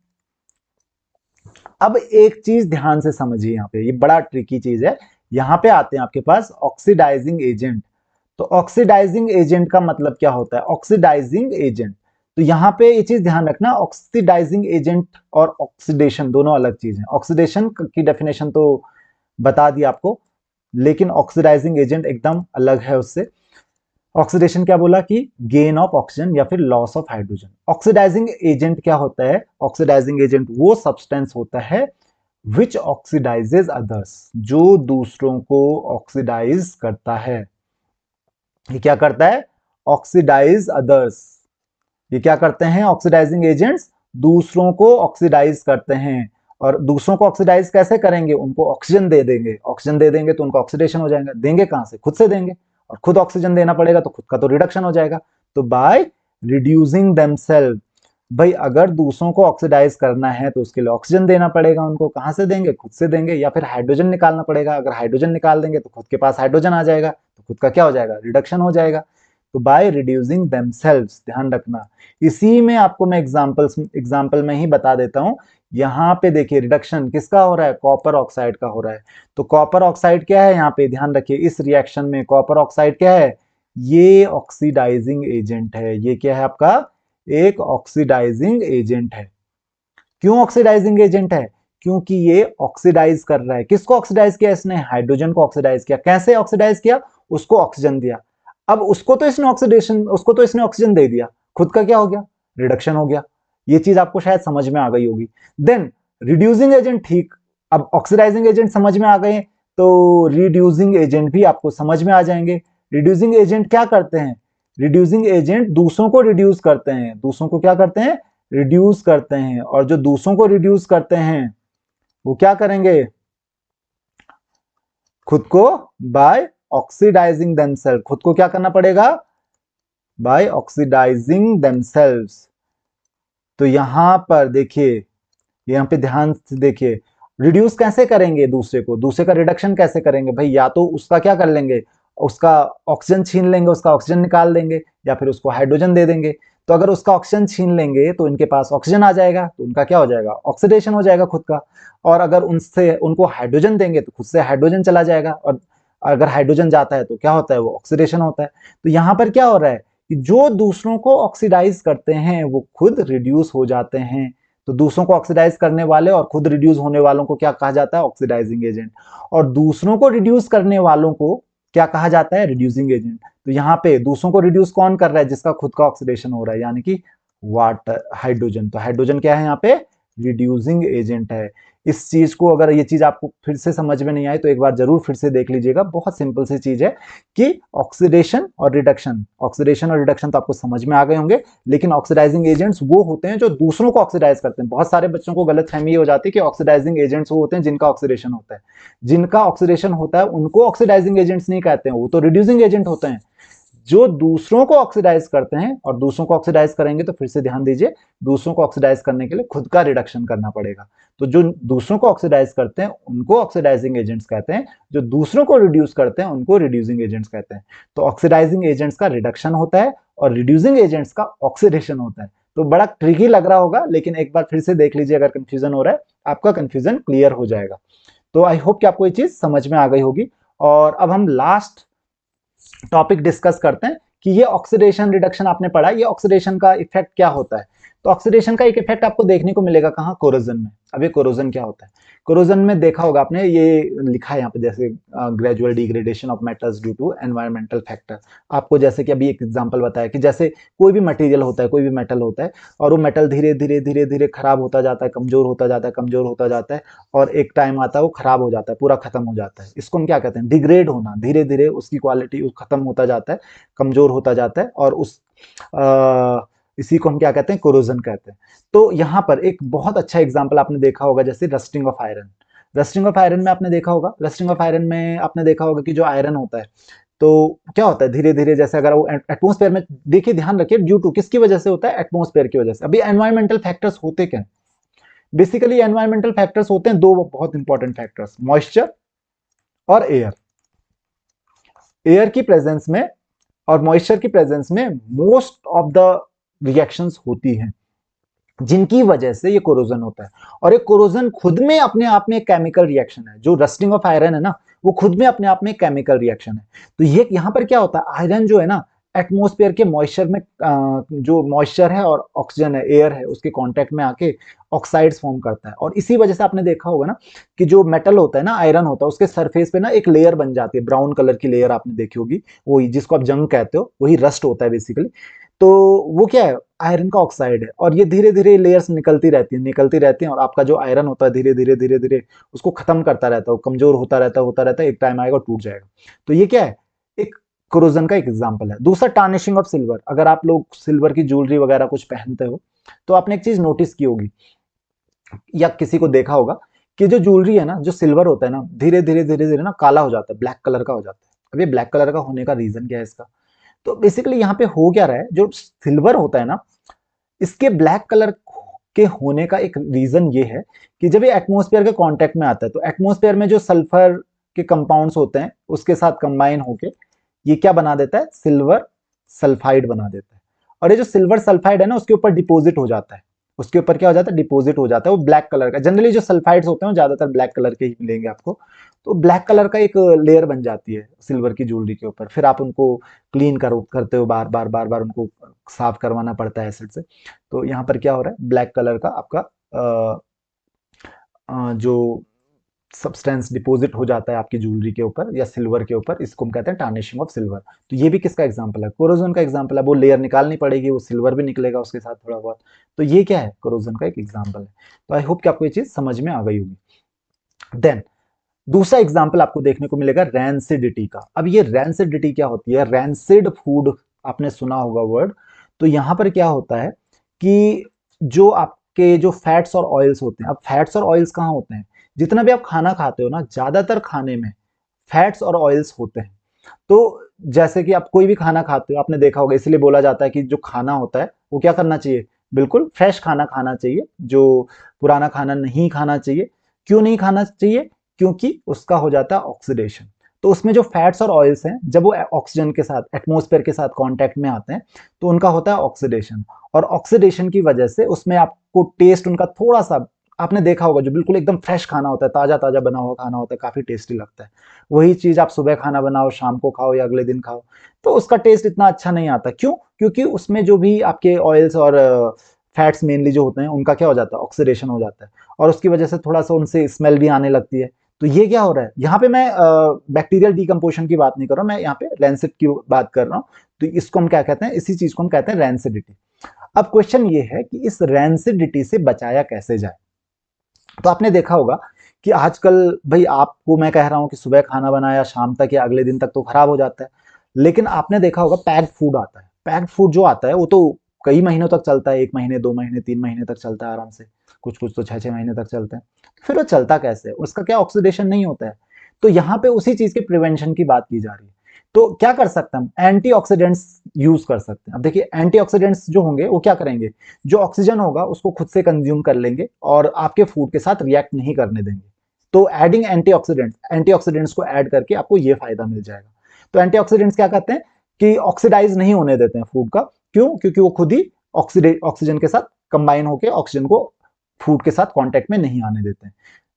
अब एक चीज ध्यान से समझिए, यहाँ पे ये बड़ा ट्रिकी चीज है। यहाँ पे आते हैं आपके पास ऑक्सीडाइजिंग एजेंट। तो ऑक्सीडाइजिंग एजेंट का मतलब क्या होता है, ऑक्सीडाइजिंग एजेंट, तो यहाँ पे ये चीज ध्यान रखना, ऑक्सीडाइजिंग एजेंट और ऑक्सीडेशन दोनों अलग चीज है। ऑक्सीडेशन की डेफिनेशन तो बता दी आपको, लेकिन ऑक्सीडाइजिंग एजेंट एकदम अलग है उससे। ऑक्सीडेशन क्या बोला कि गेन ऑफ ऑक्सीजन या फिर loss of hydrogen. Oxidising agent क्या होता है, ऑक्सीडाइजिंग एजेंट वो सब्सटेंस होता है विच ऑक्सीडाइजेज अदर्स, जो दूसरों को ऑक्सीडाइज करता है। ये क्या करता है, ऑक्सीडाइज अदर्स। ये क्या करते हैं, ऑक्सीडाइजिंग एजेंट्स दूसरों को ऑक्सीडाइज करते हैं। और दूसरों को ऑक्सीडाइज कैसे करेंगे, उनको ऑक्सीजन दे देंगे, ऑक्सीजन दे देंगे तो उनका ऑक्सीडेशन हो जाएगा। देंगे कहां से, खुद से देंगे, और खुद ऑक्सीजन देना पड़ेगा तो खुद का तो रिडक्शन हो जाएगा। तो बाय रिड्यूसिंग देमसेल्फ, भाई अगर दूसरों को ऑक्सीडाइज करना है तो उसके लिए ऑक्सीजन देना पड़ेगा उनको, कहां से देंगे, खुद से देंगे, या फिर हाइड्रोजन निकालना पड़ेगा, अगर हाइड्रोजन निकाल देंगे तो खुद के पास हाइड्रोजन आ जाएगा, तो खुद का क्या हो जाएगा, रिडक्शन हो जाएगा। तो बाय रिड्यूसिंग देमसेल्व्स, ध्यान रखना। इसी में आपको मैं एग्जांपल में ही बता देता हूं। यहाँ पे देखिए रिडक्शन किसका हो रहा है, कॉपर ऑक्साइड का हो रहा है। तो कॉपर ऑक्साइड क्या है, यहाँ पे ध्यान रखिए, इस रिएक्शन में कॉपर ऑक्साइड क्या है, ये ऑक्सीडाइजिंग एजेंट है। ये क्या है आपका, एक ऑक्सीडाइजिंग एजेंट है। क्यों ऑक्सीडाइजिंग एजेंट है, क्योंकि ये ऑक्सीडाइज कर रहा है, किसको ऑक्सीडाइज किया इसने, हाइड्रोजन को ऑक्सीडाइज किया। कैसे ऑक्सीडाइज किया, उसको ऑक्सीजन दिया, अब उसको तो इसने ऑक्सीजन दे दिया, खुद का क्या हो गया, रिडक्शन हो गया। ये चीज आपको शायद समझ में आ गई होगी। देन रिड्यूसिंग एजेंट, ठीक, अब ऑक्सीडाइजिंग एजेंट समझ में आ गए तो रिड्यूसिंग एजेंट भी आपको समझ में आ जाएंगे। रिड्यूसिंग एजेंट क्या करते हैं, रिड्यूसिंग एजेंट दूसरों को रिड्यूस करते हैं, दूसरों को क्या करते हैं, रिड्यूस करते हैं। और जो दूसरों को रिड्यूस करते हैं वो क्या करेंगे, खुद को बाय ऑक्सीडाइजिंग देमसेल्फ, खुद को क्या करना पड़ेगा, बाय ऑक्सीडाइजिंग देमसेल्व्स। तो यहां पर देखिए, यहाँ पे ध्यान से देखिए, रिड्यूस कैसे करेंगे दूसरे को, दूसरे का रिडक्शन कैसे करेंगे भाई, या तो उसका क्या कर लेंगे, उसका ऑक्सीजन छीन लेंगे, उसका ऑक्सीजन निकाल देंगे, या फिर उसको हाइड्रोजन दे देंगे। तो अगर उसका ऑक्सीजन छीन लेंगे तो इनके पास ऑक्सीजन आ जाएगा, तो उनका क्या हो जाएगा, ऑक्सीडेशन हो जाएगा खुद का। और अगर उनको हाइड्रोजन देंगे तो खुद से हाइड्रोजन चला जाएगा, और अगर हाइड्रोजन जाता है तो क्या होता है, वो ऑक्सीडेशन होता है। तो यहाँ पर क्या हो रहा है कि जो दूसरों को ऑक्सीडाइज करते हैं वो खुद रिड्यूस हो जाते हैं। तो दूसरों को ऑक्सीडाइज करने वाले और खुद रिड्यूस होने वालों को क्या कहा जाता है, ऑक्सीडाइजिंग एजेंट। और दूसरों को रिड्यूस करने वालों को क्या कहा जाता है, रिड्यूसिंग एजेंट। तो यहाँ पे दूसरों को रिड्यूस कौन कर रहा है, जिसका खुद का ऑक्सीडेशन हो रहा है, यानी कि वाटर, हाइड्रोजन। तो हाइड्रोजन क्या है यहाँ पे, रिड्यूसिंग एजेंट है। इस चीज को, अगर ये चीज आपको फिर से समझ में नहीं आई तो एक बार जरूर फिर से देख लीजिएगा, बहुत सिंपल सी चीज है कि ऑक्सीडेशन और रिडक्शन तो आपको समझ में आ गए होंगे। लेकिन ऑक्सीडाइजिंग एजेंट्स वो होते हैं जो दूसरों को ऑक्सीडाइज करते हैं। बहुत सारे बच्चों को गलतफहमी हो जाती है कि ऑक्सीडाइजिंग एजेंट्स वो होते हैं जिनका ऑक्सीडेशन होता है। जिनका ऑक्सीडेशन होता है उनको ऑक्सीडाइजिंग एजेंट्स नहीं कहते हैं, वो तो रिड्यूसिंग एजेंट होते हैं। जो दूसरों को ऑक्सीडाइज करते हैं, और दूसरों को ऑक्सीडाइज करेंगे तो फिर से ध्यान दीजिए, दूसरों को ऑक्सीडाइज करने के लिए खुद का रिडक्शन करना पड़ेगा। तो जो दूसरों को ऑक्सीडाइज करते हैं उनको ऑक्सीडाइजिंग एजेंट्स कहते हैं, जो दूसरों को रिड्यूस करते हैं उनको रिड्यूसिंग एजेंट्स कहते हैं। तो ऑक्सीडाइजिंग एजेंट्स का रिडक्शन होता है और रिड्यूसिंग एजेंट्स का ऑक्सीडेशन होता है। तो बड़ा ट्रिकी लग रहा होगा, लेकिन एक बार फिर से देख लीजिए, अगर कंफ्यूजन हो रहा है आपका कंफ्यूजन क्लियर हो जाएगा। तो आई होप कि आपको ये चीज समझ में आ गई होगी। और अब हम लास्ट टॉपिक डिस्कस करते हैं कि ये ऑक्सीडेशन रिडक्शन आपने पढ़ा, ये ऑक्सीडेशन का इफेक्ट क्या होता है। तो ऑक्सीडेशन का एक इफेक्ट आपको देखने को मिलेगा कहाँ, कोरोजन में। अब ये कोरोजन क्या होता है, कोरोजन में देखा होगा आपने, ये लिखा है यहाँ पे जैसे gradual degradation of metals due to environmental factor. आपको जैसे कि अभी एक एग्जांपल बताया कि जैसे कोई भी मटेरियल होता है, कोई भी मेटल होता है, और वो मेटल धीरे धीरे धीरे धीरे खराब होता जाता है, कमजोर होता जाता है, कमजोर होता जाता है, और एक टाइम आता है वो खराब हो जाता है, पूरा खत्म हो जाता है। इसको हम क्या कहते हैं, डिग्रेड होना, धीरे धीरे उसकी क्वालिटी खत्म होता जाता है, कमजोर होता जाता है, और इसी को हम क्या कहते हैं, कोरोजन कहते हैं। तो यहाँ पर एक बहुत अच्छा एग्जांपल आपने देखा होगा, जैसे rusting of iron. Rusting of iron में आपने देखा होगा, रस्टिंग ऑफ आयरन में आपने देखा होगा कि जो आयरन होता है, तो क्या होता है, धीरे धीरे जैसे अगर वो एटमोस्फेयर में, देखिए ध्यान रखिए, ड्यू टू किसकी वजह से होता है, एटमोस्फेयर की वजह से। अभी एनवायरमेंटल फैक्टर्स होते क्या, बेसिकली एनवायरमेंटल फैक्टर्स होते हैं दो बहुत इंपॉर्टेंट फैक्टर्स, मॉइस्चर और एयर। एयर की प्रेजेंस में और मॉइस्चर की प्रेजेंस में मोस्ट ऑफ द रिएक्शंस होती हैं, जिनकी वजह से ये कोरोजन होता है। और ये कोरोजन खुद में अपने आप में एक केमिकल रिएक्शन है। जो रस्टिंग ऑफ आयरन है ना, वो खुद में अपने आप में एक केमिकल रिएक्शन है। तो ये यहाँ पर क्या होता है, आयरन जो है ना, एटमोस्फेयर के मॉइस्चर में, जो मॉइस्चर है और ऑक्सीजन है, एयर है, उसके कांटेक्ट में आके ऑक्साइड्स फॉर्म करता है। और इसी वजह से आपने देखा होगा ना कि जो मेटल होता है ना, आयरन होता है, उसके सरफेस पे ना एक लेयर बन जाती है, ब्राउन कलर की लेयर आपने देखी होगी, वही जिसको आप जंग कहते हो, वही रस्ट होता है बेसिकली। तो वो क्या है, आयरन का ऑक्साइड है, और ये धीरे धीरे लेयर्स निकलती रहती है, निकलती रहती हैं, और आपका जो आयरन होता है धीरे धीरे धीरे धीरे उसको खत्म करता रहता है, वो कमजोर होता रहता है, होता रहता है, एक टाइम आएगा टूट जाएगा। तो ये क्या है, एक कोरोजन का एक एग्जांपल है। दूसरा, टार्निशिंग ऑफ सिल्वर। अगर आप लोग सिल्वर की ज्वेलरी वगैरह कुछ पहनते हो, तो आपने एक चीज नोटिस की होगी या किसी को देखा होगा कि जो ज्वेलरी है ना, जो सिल्वर होता है ना, धीरे धीरे धीरे धीरे ना काला हो जाता है, ब्लैक कलर का हो जाता है। अब ये ब्लैक कलर का होने का रीजन क्या है इसका, तो बेसिकली यहाँ पे हो क्या रहा है, जो सिल्वर होता है ना, इसके ब्लैक कलर के होने का एक रीजन ये है कि जब ये एटमॉस्फेयर के कांटेक्ट में आता है, तो एटमॉस्फेयर में जो सल्फर के कंपाउंड्स होते हैं, उसके साथ कंबाइन होके ये क्या बना देता है, सिल्वर सल्फाइड बना देता है। और ये जो सिल्वर सल्फाइड है ना, उसके ऊपर डिपोजिट हो जाता है, उसके ऊपर क्या हो जाता है, डिपोजिट हो जाता है, वो ब्लैक कलर का। जनरली जो सल्फाइड्स होते हैं वो ज्यादातर ब्लैक कलर के ही मिलेंगे आपको। तो ब्लैक कलर का एक लेयर बन जाती है सिल्वर की ज्वेलरी के ऊपर। फिर आप उनको क्लीन करते हो, बार बार बार बार उनको साफ करवाना पड़ता है एसिड से। तो यहाँ पर क्या हो रहा है, ब्लैक कलर का आपका जो सब्सटेंस डिपॉजिट हो जाता है आपकी ज्वेलरी के ऊपर या सिल्वर के ऊपर, इसको हम कहते हैं टार्निशिंग ऑफ सिल्वर। तो ये भी किसका एग्जांपल है, कोरोजन का एग्जांपल है। वो लेयर निकालनी पड़ेगी, वो सिल्वर भी निकलेगा उसके साथ थोड़ा बहुत। तो ये क्या है, कोरोजन का एक एग्जांपल है। तो आई होप कि आपको ये चीज समझ में आ गई होगी। देन दूसरा एग्जाम्पल आपको देखने को मिलेगा रैंसिडिटी का। अब ये रैंसिडिटी क्या होती है, रैंसिड फूड आपने सुना होगा वर्ड। तो यहां पर क्या होता है कि जो आपके जो फैट्स और ऑयल्स होते हैं, अब फैट्स और ऑयल्स कहाँ होते हैं, जितना भी आप खाना खाते हो ना, ज्यादातर खाने में फैट्स और ऑयल्स होते हैं। तो जैसे कि आप कोई भी खाना खाते हो, आपने देखा होगा, इसलिए बोला जाता है कि जो खाना होता है वो क्या करना चाहिए, बिल्कुल फ्रेश खाना खाना चाहिए, जो पुराना खाना नहीं खाना चाहिए। क्यों नहीं खाना चाहिए, क्योंकि उसका हो जाता है ऑक्सीडेशन। तो उसमें जो फैट्स और ऑयल्स हैं, जब वो ऑक्सीजन के साथ, एटमॉस्फेयर के साथ कांटेक्ट में आते हैं, तो उनका होता है ऑक्सीडेशन। और ऑक्सीडेशन की वजह से उसमें आपको टेस्ट उनका थोड़ा सा, आपने देखा होगा, जो बिल्कुल एकदम फ्रेश खाना होता है, ताजा ताजा बना हुआ खाना होता है, काफी टेस्टी लगता है। वही चीज आप सुबह खाना बनाओ, शाम को खाओ या अगले दिन खाओ, तो उसका टेस्ट इतना अच्छा नहीं आता। क्यों, क्योंकि उसमें जो भी आपके ऑयल्स और फैट्स मेनली जो होते हैं, उनका क्या हो जाता है, ऑक्सीडेशन हो जाता है, और उसकी वजह से थोड़ा सा उनसे स्मेल भी आने लगती है। तो ये क्या हो रहा है, यहाँ पे मैं बैक्टीरियल डिकम्पोजिशन की बात नहीं कर रहा हूँ, मैं यहाँ पे रैंसिड की बात कर रहा हूँ। तो इसको हम क्या कहते हैं, इसी चीज को हम कहते हैं रैंसिडिटी। अब क्वेश्चन ये है कि इस रैंसिडिटी से बचाया कैसे जाए। तो आपने देखा होगा कि आजकल भाई, आपको मैं कह रहा हूं कि सुबह खाना बनाया, शाम तक या अगले दिन तक तो खराब हो जाता है। लेकिन आपने देखा होगा पैक्ड फूड आता है, पैक्ड फूड जो आता है वो तो कई महीनों तक चलता है, 1 महीने 2 महीने 3 महीने तक चलता है आराम से, कुछ कुछ तो 6 6 महीने तक चलता है। फिर वो चलता कैसे है, उसका क्या ऑक्सीडेशन नहीं होता है। तो यहाँ पे उसी चीज के प्रिवेंशन की बात की जा रही है। तो क्या कर सकते हैं हम, एंटीऑक्सीडेंट्स यूज कर सकते हैं। अब देखिए, एंटीऑक्सीडेंट्स जो होंगे वो क्या करेंगे, जो ऑक्सीजन होगा उसको खुद से कंज्यूम कर लेंगे और आपके फूड के साथ रिएक्ट नहीं करने देंगे। तो एडिंग एंटीऑक्सीडेंट्स को ऐड करके आपको ये फायदा मिल जाएगा। तो एंटीऑक्सीडेंट्स क्या कहते हैं कि ऑक्सीडाइज नहीं होने देते हैं फूड का। क्यों, क्योंकि वो खुद ही ऑक्सीजन के साथ कंबाइन होकर ऑक्सीजन को फूड के साथ कांटेक्ट में नहीं आने देते हैं।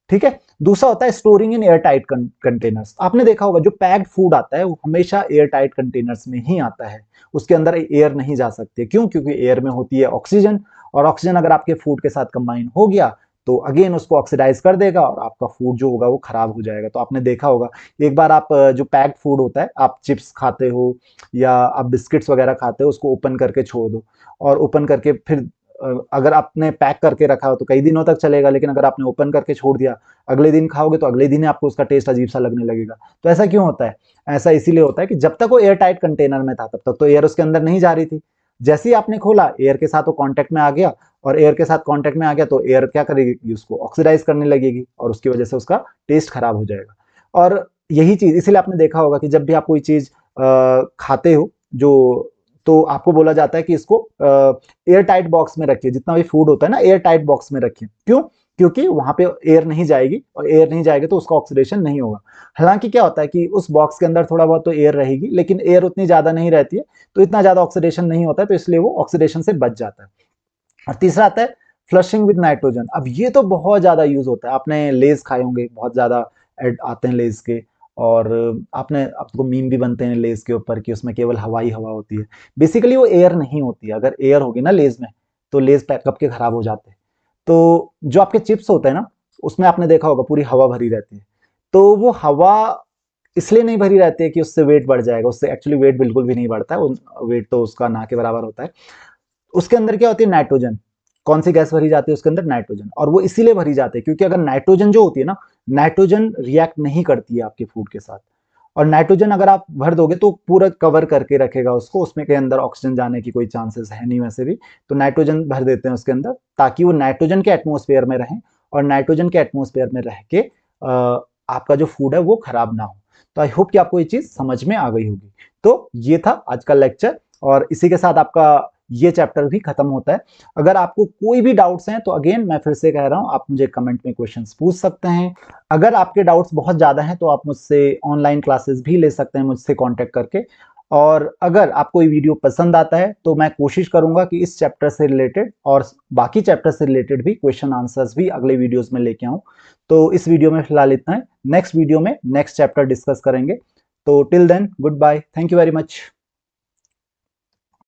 ठीक है। दूसरा होता है storing in air tight containers. आपने देखा होगा जो पैक्ड फूड आता है वो हमेशा एयर टाइट कंटेनर्स में ही आता है, उसके अंदर एयर नहीं जा सकती। क्यों? क्योंकि एयर में होती है ऑक्सीजन, और ऑक्सीजन अगर आपके फूड के साथ कंबाइन हो गया तो अगेन उसको ऑक्सीडाइज कर देगा और आपका फूड जो होगा वो खराब हो जाएगा। तो आपने देखा होगा एक बार आप जो पैक्ड फूड होता है, आप चिप्स खाते हो या आप बिस्किट्स वगैरह खाते हो, उसको ओपन करके छोड़ दो, और ओपन करके फिर अगर आपने पैक करके रखा हो तो कई दिनों तक चलेगा, लेकिन अगर आपने ओपन करके छोड़ दिया, अगले दिन खाओगे तो अगले दिन ही आपको उसका टेस्ट अजीब सा लगने लगेगा। तो ऐसा क्यों होता है? ऐसा इसीलिए होता है कि जब तक वो एयर टाइट कंटेनर में था तब तक तो एयर उसके अंदर नहीं जा रही थी। जैसे ही आपने खोला, एयर के साथ वो कांटेक्ट में आ गया, और एयर के साथ कांटेक्ट में आ गया तो एयर क्या करेगी? उसको ऑक्सीडाइज करने लगेगी, और उसकी वजह से उसका टेस्ट खराब हो जाएगा। और यही चीज इसीलिए आपने देखा होगा कि जब भी आप कोई चीज खाते हो जो, तो आपको बोला जाता है कि इसको एयर टाइट बॉक्स में रखिए। जितना भी फूड होता है ना, एयर टाइट बॉक्स में रखिए। क्यों? क्योंकि वहां पे एयर नहीं जाएगी, और एयर नहीं जाएगी तो उसका ऑक्सीडेशन नहीं होगा। हालांकि क्या होता है कि उस बॉक्स के अंदर थोड़ा बहुत तो एयर रहेगी, लेकिन एयर उतनी ज्यादा नहीं रहती है, तो इतना ज्यादा ऑक्सीडेशन नहीं होता है, तो इसलिए वो ऑक्सीडेशन से बच जाता है। और तीसरा आता है फ्लशिंग विद नाइट्रोजन। अब ये तो बहुत ज्यादा यूज होता है, आपने लेज खाए होंगे, बहुत ज्यादा ऐड आते हैं लेज के, और आपने आपको मीम भी बनते हैं लेज के ऊपर कि उसमें केवल हवा ही हवा होती है। बेसिकली वो एयर नहीं होती है। अगर एयर होगी ना लेज में तो लेज पैकअप के खराब हो जाते हैं। तो जो आपके चिप्स होते हैं ना, उसमें आपने देखा होगा पूरी हवा भरी रहती है। तो वो हवा इसलिए नहीं भरी रहती है कि उससे वेट बढ़ जाएगा, उससे एक्चुअली वेट बिल्कुल भी नहीं बढ़ता है, वेट तो उसका ना के बराबर होता है। उसके अंदर क्या होती है? नाइट्रोजन। कौन सी गैस भरी जाती है उसके अंदर? नाइट्रोजन। और वो इसीलिए भरी जाती है क्योंकि अगर नाइट्रोजन जो होती है ना, नाइट्रोजन रिएक्ट नहीं करती है आपके फूड के साथ, और नाइट्रोजन अगर आप भर दोगे तो पूरा कवर करके रखेगा उसको, उसमें के अंदर ऑक्सीजन जाने की कोई चांसेस है नहीं वैसे भी। तो नाइट्रोजन भर देते हैं उसके अंदर ताकि वो नाइट्रोजन के एटमॉस्फेयर में रहें, और नाइट्रोजन के एटमॉस्फेयर में रह के आपका जो फूड है वो खराब ना हो। तो आई होप कि आपको ये चीज समझ में आ गई होगी। तो ये था आज का लेक्चर, और इसी के साथ आपका ये चैप्टर भी खत्म होता है। अगर आपको कोई भी डाउट्स हैं तो अगेन मैं फिर से कह रहा हूं, आप मुझे कमेंट में क्वेश्चंस पूछ सकते हैं। अगर आपके डाउट्स बहुत ज़्यादा हैं तो आप मुझसे ऑनलाइन क्लासेस भी ले सकते हैं मुझसे कांटेक्ट करके। और अगर आपको ये वीडियो पसंद आता है तो मैं कोशिश करूंगा कि इस चैप्टर से रिलेटेड और बाकी चैप्टर से रिलेटेड भी क्वेश्चन आंसर्स भी अगले वीडियोस में लेके आऊं। तो इस वीडियो में फिलहाल इतना है। नेक्स्ट वीडियो में नेक्स्ट चैप्टर डिस्कस करेंगे। तो till then, good bye, thank you very much.